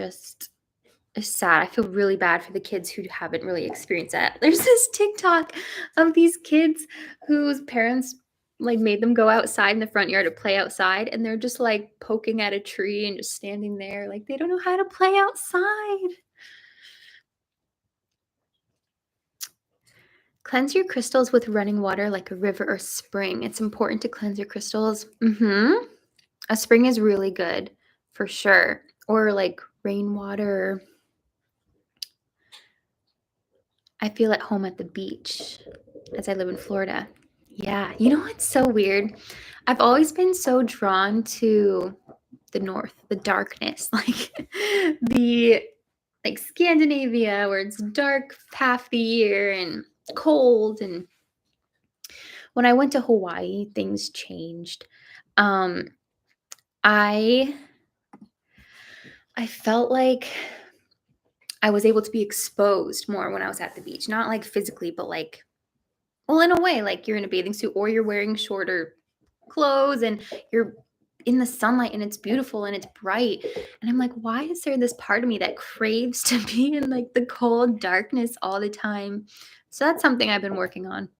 sad. I feel really bad for the kids who haven't really experienced that. There's this TikTok of these kids whose parents like made them go outside in the front yard to play outside, and they're just like poking at a tree and just standing there like they don't know how to play outside. Cleanse your crystals with running water like a river or spring. It's important to cleanse your crystals. A spring is really good for sure. Or like rainwater. I feel at home at the beach as I live in Florida. Yeah. You know what's so weird? I've always been so drawn to the north, the darkness, like the like Scandinavia where it's dark half the year and cold. And when I went to Hawaii, things changed. I I felt like I was able to be exposed more when I was at the beach, not like physically, but like, well, in a way, like you're in a bathing suit or you're wearing shorter clothes and you're in the sunlight and it's beautiful and it's bright. And I'm like, why is there this part of me that craves to be in like the cold darkness all the time? So that's something I've been working on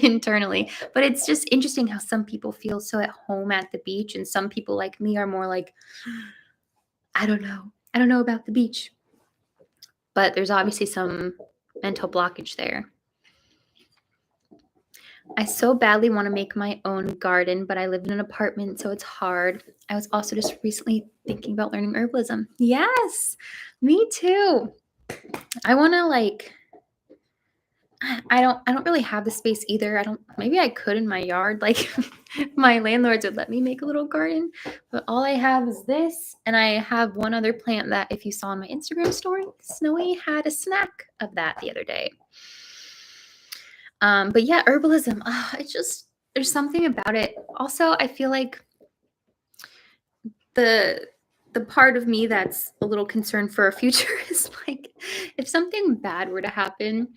internally. But it's just interesting how some people feel so at home at the beach and some people like me are more like, I don't know. I don't know about the beach. but there's obviously some mental blockage there. I so badly want to make my own garden, but I live in an apartment, so it's hard. I was also just recently thinking about learning herbalism. Yes, me too. I want to I don't really have the space either. Maybe I could in my yard, like my landlords would let me make a little garden, but all I have is this, and I have one other plant that if you saw on my Instagram story, Snowy had a snack of that the other day. But yeah, herbalism, there's something about it. Also, I feel like the part of me that's a little concerned for our future is like, if something bad were to happen,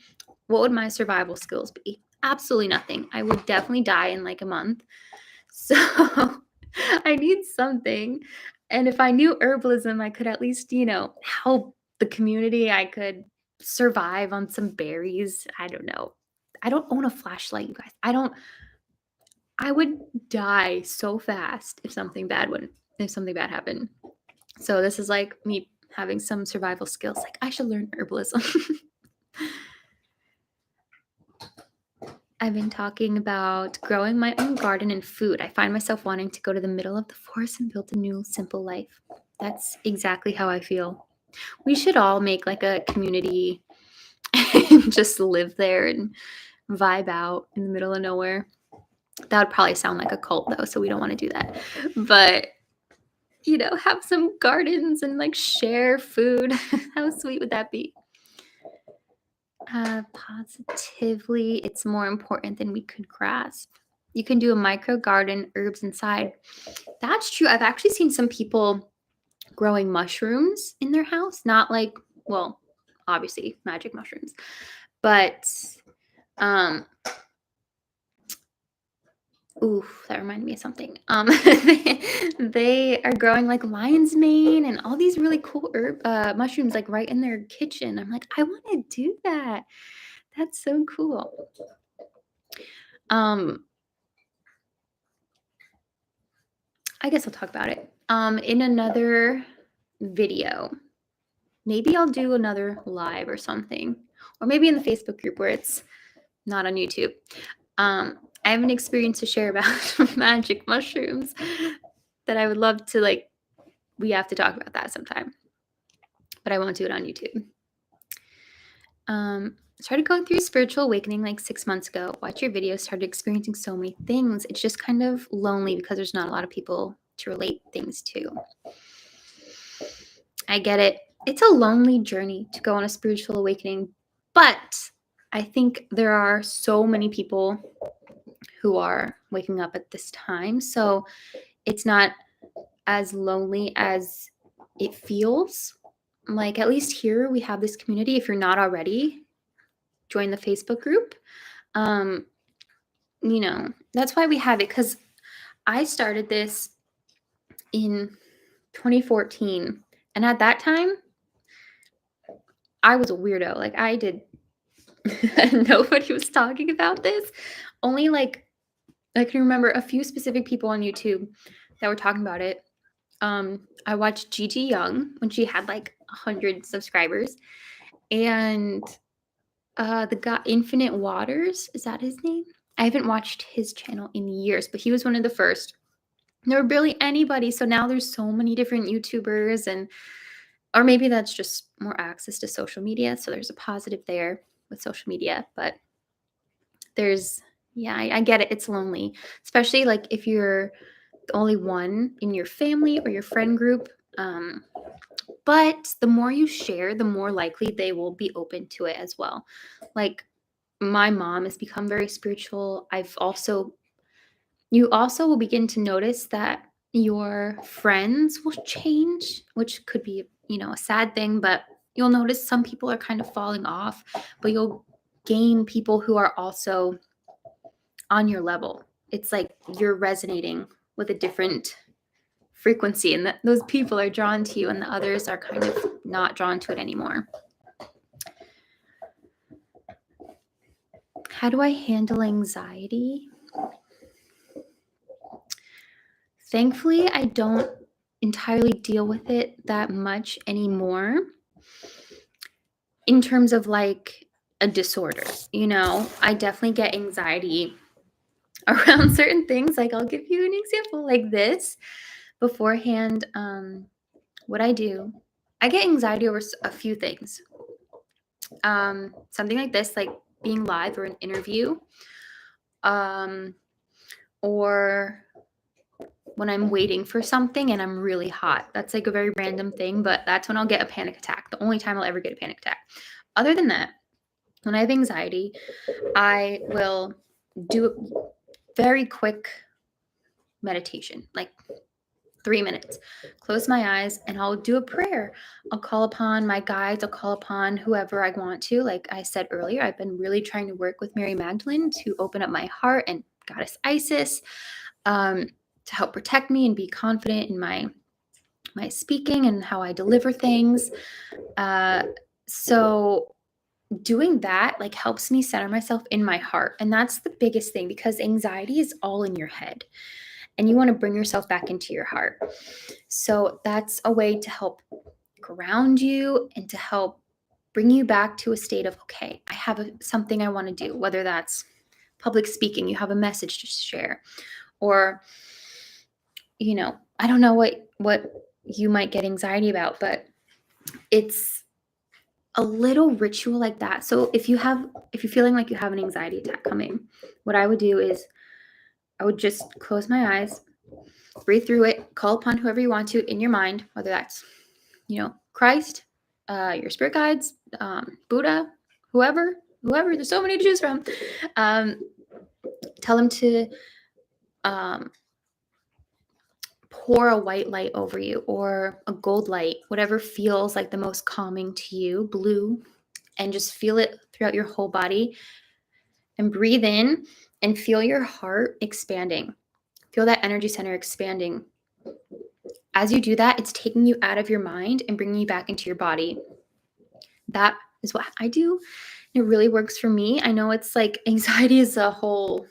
what would my survival skills be? Absolutely nothing. I would definitely die in like a month. So I need something. And if I knew herbalism, I could at least, help the community. I could survive on some berries. I don't know. I don't own a flashlight, you guys. I would die so fast if something bad happened. So this is like me having some survival skills. Like, I should learn herbalism. I've been talking about growing my own garden and food. I find myself wanting to go to the middle of the forest and build a new, simple life. That's exactly how I feel. We should all make like a community and just live there and vibe out in the middle of nowhere. That would probably sound like a cult though, so we don't want to do that. But have some gardens and like share food. How sweet would that be? Positively, it's more important than we could grasp. You can do a micro garden, herbs inside. That's true. I've actually seen some people growing mushrooms in their house. Not like, well, obviously magic mushrooms, but that reminded me of something. They are growing like lion's mane and all these really cool mushrooms like right in their kitchen. I'm like, I want to do that. That's so cool. I guess I'll talk about it in another video. Maybe I'll do another live or something, or maybe in the Facebook group where it's not on YouTube. I have an experience to share about magic mushrooms that I would love to we have to talk about that sometime, but I won't do it on YouTube. Started going through spiritual awakening like 6 months ago. Watch your videos, started experiencing so many things. It's just kind of lonely because there's not a lot of people to relate things to. I get it. It's a lonely journey to go on a spiritual awakening, but I think there are so many people who are waking up at this time. So it's not as lonely as it feels. Like, at least here we have this community. If you're not already, join the Facebook group. That's why we have it, because I started this in 2014. And at that time, I was a weirdo. Like, I did nobody was talking about this. Only I can remember a few specific people on YouTube that were talking about it. I watched Gigi Young when she had 100 subscribers, and the guy Infinite Waters, is that his name? I haven't watched his channel in years, but he was one of the first. There were barely anybody, so now there's so many different YouTubers, or maybe that's just more access to social media. So there's a positive there with social media, but I get it. It's lonely, especially if you're the only one in your family or your friend group. But the more you share, the more likely they will be open to it as well. Like, my mom has become very spiritual. You also will begin to notice that your friends will change, which could be, a sad thing, but you'll notice some people are kind of falling off, but you'll gain people who are also on your level. It's like you're resonating with a different frequency, and those people are drawn to you, and the others are kind of not drawn to it anymore. How do I handle anxiety? Thankfully, I don't entirely deal with it that much anymore. in terms of like a disorder, I definitely get anxiety around certain things. Like I'll give you an example like this beforehand. What I do, I get anxiety over a few things. Something like this, like being live or an interview, or when I'm waiting for something and I'm really hot. That's like a very random thing, but that's when I'll get a panic attack. The only time I'll ever get a panic attack. Other than that, when I have anxiety, I will do a very quick meditation, like 3 minutes. Close my eyes and I'll do a prayer. I'll call upon my guides. I'll call upon whoever I want to. Like I said earlier, I've been really trying to work with Mary Magdalene to open up my heart, and Goddess Isis, to help protect me and be confident in my speaking and how I deliver things. So doing that like helps me center myself in my heart. And that's the biggest thing, because anxiety is all in your head and you want to bring yourself back into your heart. So that's a way to help ground you and to help bring you back to a state of, okay, I have something I want to do, whether that's public speaking, you have a message to share, or, I don't know what you might get anxiety about, but it's a little ritual like that. So if you're feeling like you have an anxiety attack coming, what I would do is I would just close my eyes, breathe through it, call upon whoever you want to in your mind, whether that's, Christ, your spirit guides, Buddha, whoever, there's so many to choose from. Tell them to pour a white light over you, or a gold light, whatever feels like the most calming to you, blue, and just feel it throughout your whole body. And breathe in and feel your heart expanding. Feel that energy center expanding. As you do that, it's taking you out of your mind and bringing you back into your body. That is what I do. It really works for me. I know it's like anxiety is a whole,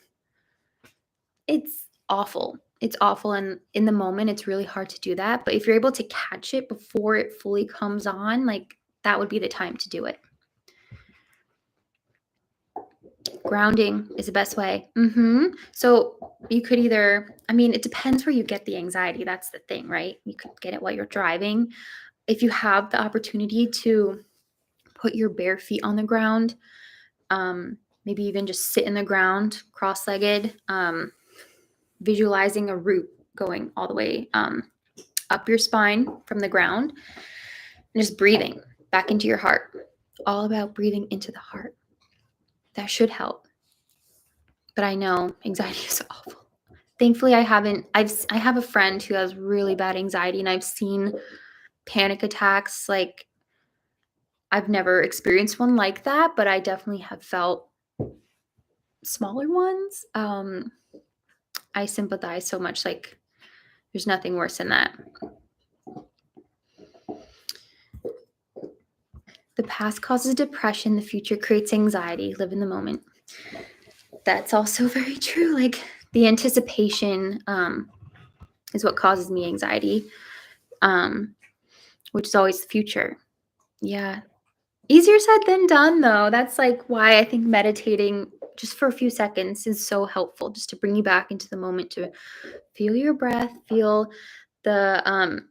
it's awful. It's awful. And in the moment, it's really hard to do that. But if you're able to catch it before it fully comes on, like that would be the time to do it. Grounding is the best way. So you could either, it depends where you get the anxiety. That's the thing, right? You could get it while you're driving. If you have the opportunity to put your bare feet on the ground, maybe even just sit in the ground, cross-legged, visualizing a root going all the way up your spine from the ground, and just breathing back into your heart. All about breathing into the heart. That should help. But I know anxiety is awful. Thankfully, I have a friend who has really bad anxiety, and I've seen panic attacks. Like, I've never experienced one like that, but I definitely have felt smaller ones. I sympathize so much. Like, there's nothing worse than that. The past causes depression. The future creates anxiety. Live in the moment. That's also very true. Like, the anticipation is what causes me anxiety, which is always the future. Yeah. Easier said than done, though. That's like why I think meditating just for a few seconds is so helpful, just to bring you back into the moment, to feel your breath, feel the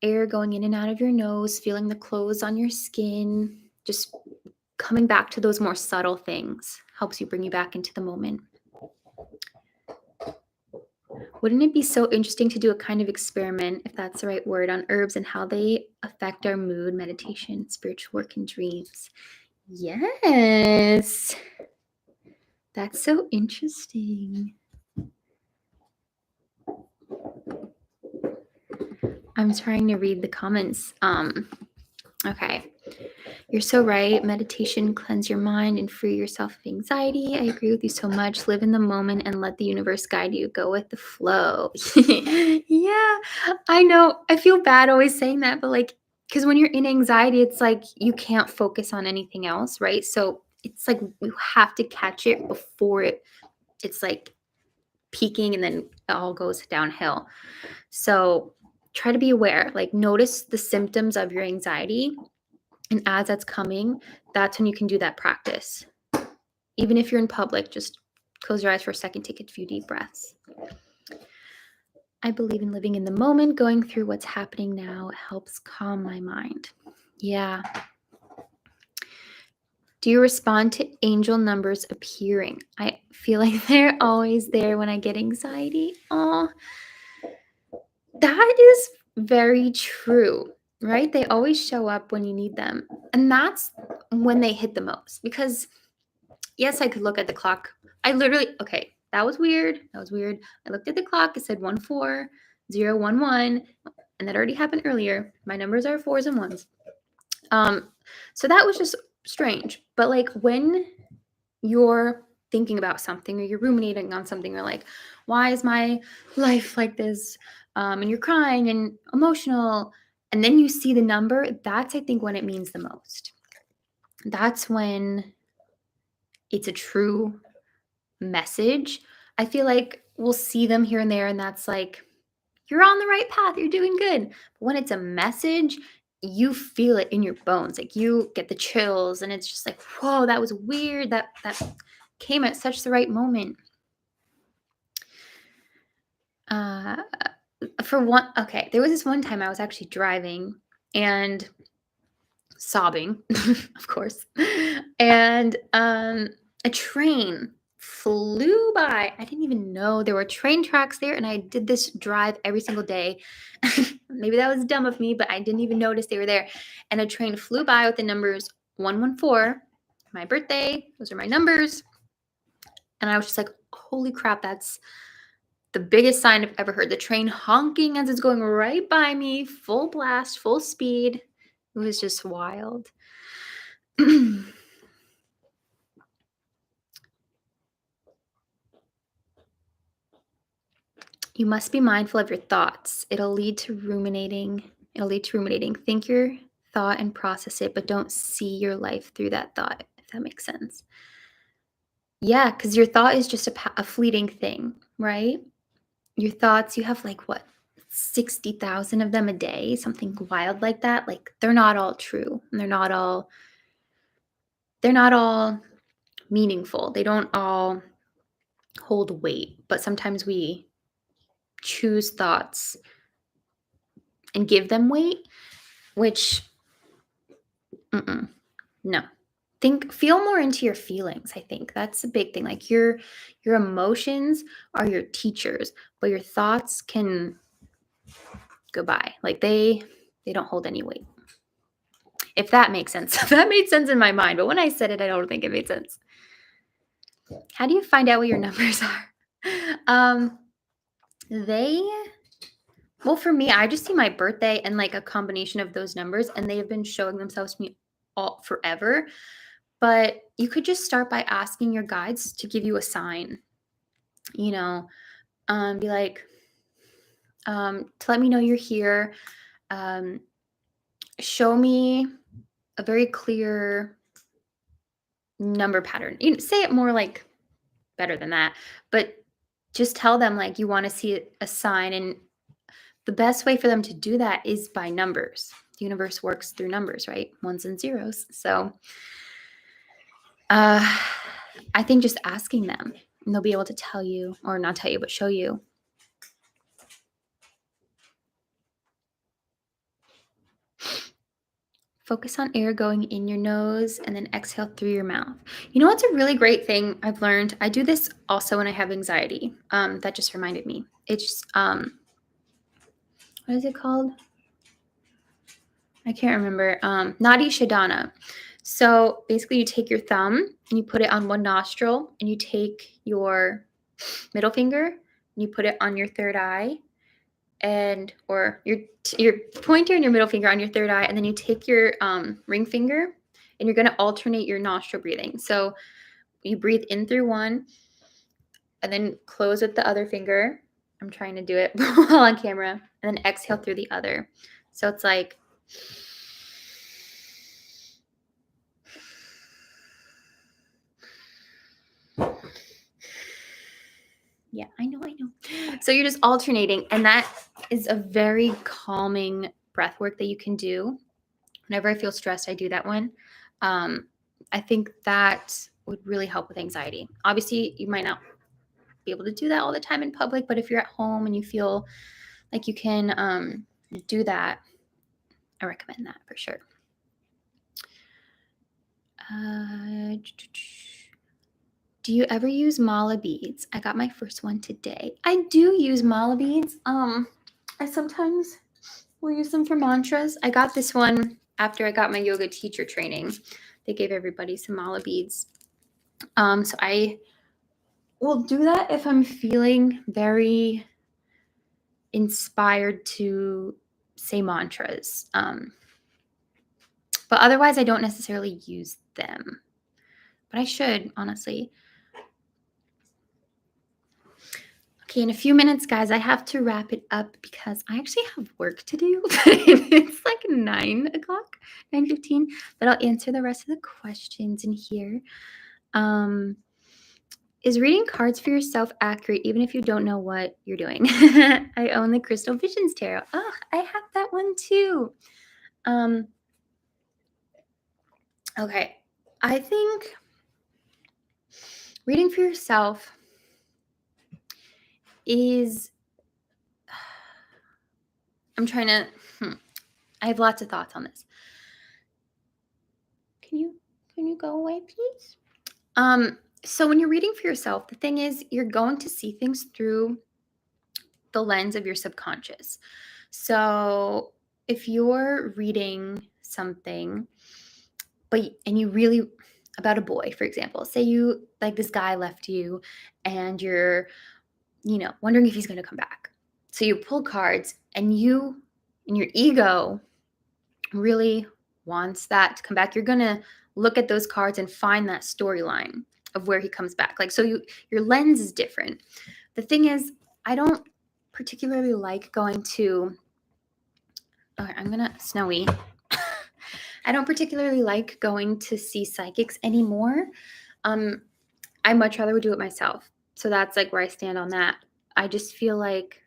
air going in and out of your nose, feeling the clothes on your skin, just coming back to those more subtle things helps you bring you back into the moment. Wouldn't it be so interesting to do a kind of experiment, if that's the right word, on herbs and how they affect our mood, meditation, spiritual work, and dreams? Yes. That's so interesting. I'm trying to read the comments. Okay. You're so right. Meditation, cleanse your mind and free yourself of anxiety. I agree with you so much. Live in the moment and let the universe guide you. Go with the flow. Yeah, I know. I feel bad always saying that, but like, because when you're in anxiety, it's like you can't focus on anything else, right? So it's like you have to catch it before it's like peaking and then it all goes downhill. So try to be aware, like notice the symptoms of your anxiety And as that's coming, that's when you can do that practice. Even if you're in public, just close your eyes for a second, take a few deep breaths. I believe in living in the moment, going through what's happening now helps calm my mind. Yeah. Do you respond to angel numbers appearing? I feel like they're always there when I get anxiety. Oh, that is very true, right? They always show up when you need them. And that's when they hit the most. Because, yes, I could look at the clock. Okay, that was weird. I looked at the clock. It said 14011. And that already happened earlier. My numbers are 4s and 1s. So that was just strange. But like when you're thinking about something or you're ruminating on something or like, why is my life like this? And you're crying and emotional. And then you see the number, that's, I think, when it means the most. That's when it's a true message. I feel like we'll see them here and there, and that's like, you're on the right path, you're doing good. But when it's a message, you feel it in your bones. Like you get the chills, and it's just like, whoa, that was weird. That came at such the right moment. There was this one time I was actually driving and sobbing, of course, and a train flew by. I didn't even know there were train tracks there, and I did this drive every single day. Maybe that was dumb of me, but I didn't even notice they were there. And a train flew by with the numbers 114, my birthday. Those are my numbers. And I was just like, holy crap, that's the biggest sign I've ever heard. The train honking as it's going right by me, full blast, full speed. It was just wild. You must be mindful of your thoughts. It'll lead to ruminating. Think your thought and process it, but don't see your life through that thought, if that makes sense. Yeah, because your thought is just a fleeting thing, right? Your thoughts, you have like what, 60,000 of them a day, something wild like that. Like they're not all true, and they're not all meaningful. They don't all hold weight, but sometimes we choose thoughts and give them weight, which no. Feel more into your feelings. I think that's a big thing. Like your emotions are your teachers, but your thoughts can go by. Like they don't hold any weight. If that makes sense. That made sense in my mind, but when I said it, I don't think it made sense. How do you find out what your numbers are? Well, for me, I just see my birthday and like a combination of those numbers, and they have been showing themselves to me all forever. But you could just start by asking your guides to give you a sign. Be like, to let me know you're here. Show me a very clear number pattern. Say it more like better than that, but just tell them like you want to see a sign. And the best way for them to do that is by numbers. The universe works through numbers, right? 1s and 0s. So I think just asking them, and they'll be able to tell you, or not tell you, but show you. Focus on air going in your nose and then exhale through your mouth. You know what's a really great thing I've learned? I do this also when I have anxiety. That just reminded me. It's what is it called? I can't remember. Nadi Shodhana. So basically you take your thumb and you put it on one nostril, and you take your middle finger and you put it on your third eye, or your pointer and your middle finger on your third eye, and then you take your ring finger and you're going to alternate your nostril breathing. So you breathe in through one and then close with the other finger. I'm trying to do it while on camera, and then exhale through the other. So it's like, yeah, I know. So you're just alternating, and that is a very calming breath work that you can do Whenever I feel stressed, I do that one. I think that would really help with anxiety. Obviously, you might not be able to do that all the time in public, but if you're at home and you feel like you can do that, I recommend that for sure. Do you ever use mala beads? I got my first one today. I do use mala beads. I sometimes will use them for mantras. I got this one after I got my yoga teacher training. They gave everybody some mala beads. So I will do that if I'm feeling very inspired to say mantras. But otherwise, I don't necessarily use them. But I should, honestly. Okay, in a few minutes, guys, I have to wrap it up because I actually have work to do. It's like 9 o'clock, 9:15, but I'll answer the rest of the questions in here. Is reading cards for yourself accurate even if you don't know what you're doing? I own the Crystal Visions Tarot. Oh, I have that one too. Okay, I think reading for yourself is, I'm trying to, I have lots of thoughts on this. Can you go away, please? So when you're reading for yourself, the thing is you're going to see things through the lens of your subconscious. So if you're reading something, and you really, about a boy, for example, say you, like, this guy left you and you're, wondering if he's going to come back. So you pull cards and your ego really wants that to come back. You're going to look at those cards and find that storyline of where he comes back. Like, so your lens is different. The thing is, I don't particularly like going to, okay, I'm going to, snowy. I don't particularly like going to see psychics anymore. I much rather would do it myself. So that's like where I stand on that. I just feel like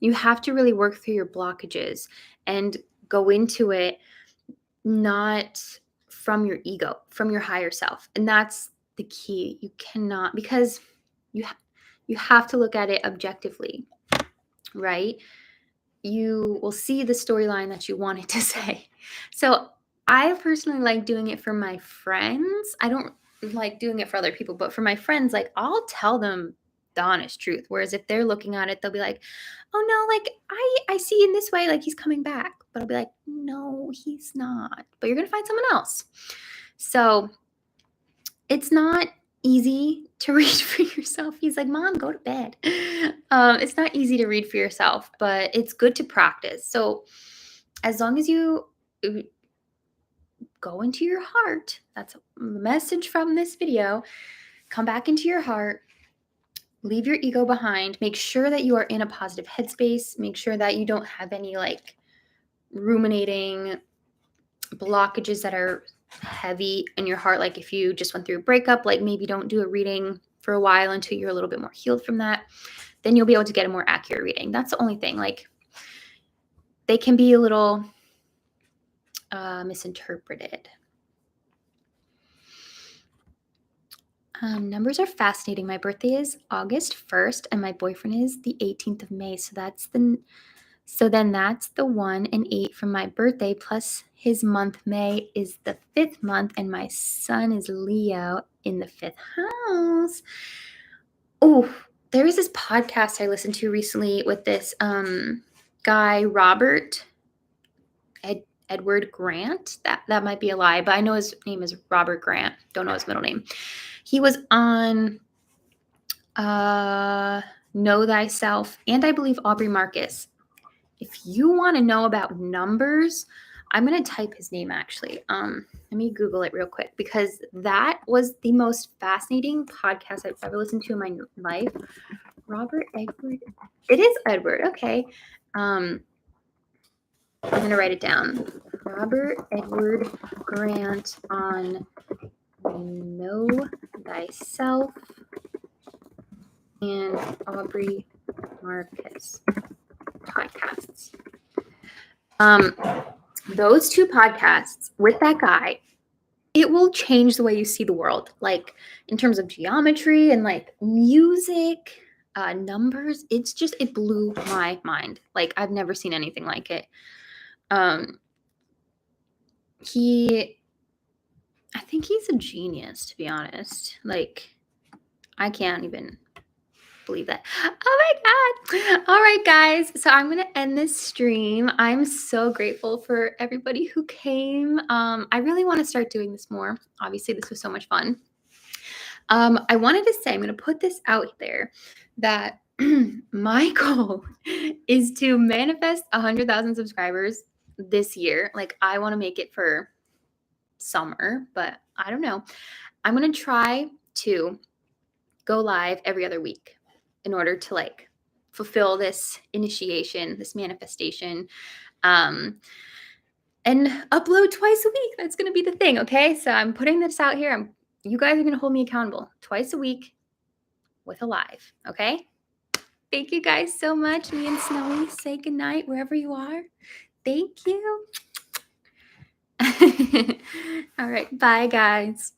you have to really work through your blockages and go into it not from your ego, from your higher self. And that's the key. You cannot, because you have to look at it objectively, right? You will see the storyline that you wanted to say. So I personally like doing it for my friends. I don't like doing it for other people, but for my friends, like, I'll tell them the honest truth. Whereas if they're looking at it, they'll be like, oh no, like I see in this way, like he's coming back. But I'll be like, no, he's not. But you're gonna find someone else. So it's not easy to read for yourself. He's like, Mom, go to bed. It's not easy to read for yourself, but it's good to practice. So as long as you go into your heart, that's a message from this video, come back into your heart, leave your ego behind, make sure that you are in a positive headspace, make sure that you don't have any like ruminating blockages that are heavy in your heart. Like if you just went through a breakup, like maybe don't do a reading for a while until you're a little bit more healed from that. Then you'll be able to get a more accurate reading. That's the only thing. Like they can be a little misinterpreted. Numbers are fascinating. My birthday is August 1st and my boyfriend is the 18th of May. So then that's the 1 and 8 from my birthday, plus his month May is the 5th month, and my son is Leo in the 5th house. Oh, there was this podcast I listened to recently with this guy, Robert Edward Grant. That might be a lie, but I know his name is Robert Grant. Don't know his middle name. He was on Know Thyself, and I believe Aubrey Marcus. If you want to know about numbers, I'm going to type his name actually. Let me Google it real quick because that was the most fascinating podcast I've ever listened to in my life. Robert Edward. It is Edward. Okay. I'm going to write it down. Robert Edward Grant on Know Thyself and Aubrey Marcus podcasts. those 2 podcasts with that guy, it will change the way you see the world, like in terms of geometry and like music, numbers. It blew my mind. Like I've never seen anything like it. I think he's a genius, to be honest. Like I can't even believe that. Oh my god. All right, guys. So I'm going to end this stream. I'm so grateful for everybody who came. I really want to start doing this more. Obviously, this was so much fun. I wanted to say, I'm going to put this out there that my goal is to manifest 100,000 subscribers this year. Like I want to make it for summer, but I don't know. I'm going to try to go live every other week in order to like fulfill this initiation, this manifestation, and upload twice a week. That's going to be the thing. Okay. So I'm putting this out here. You guys are going to hold me accountable twice a week with a live. Okay. Thank you guys so much. Me and Snowy say goodnight wherever you are. Thank you. All right. Bye, guys.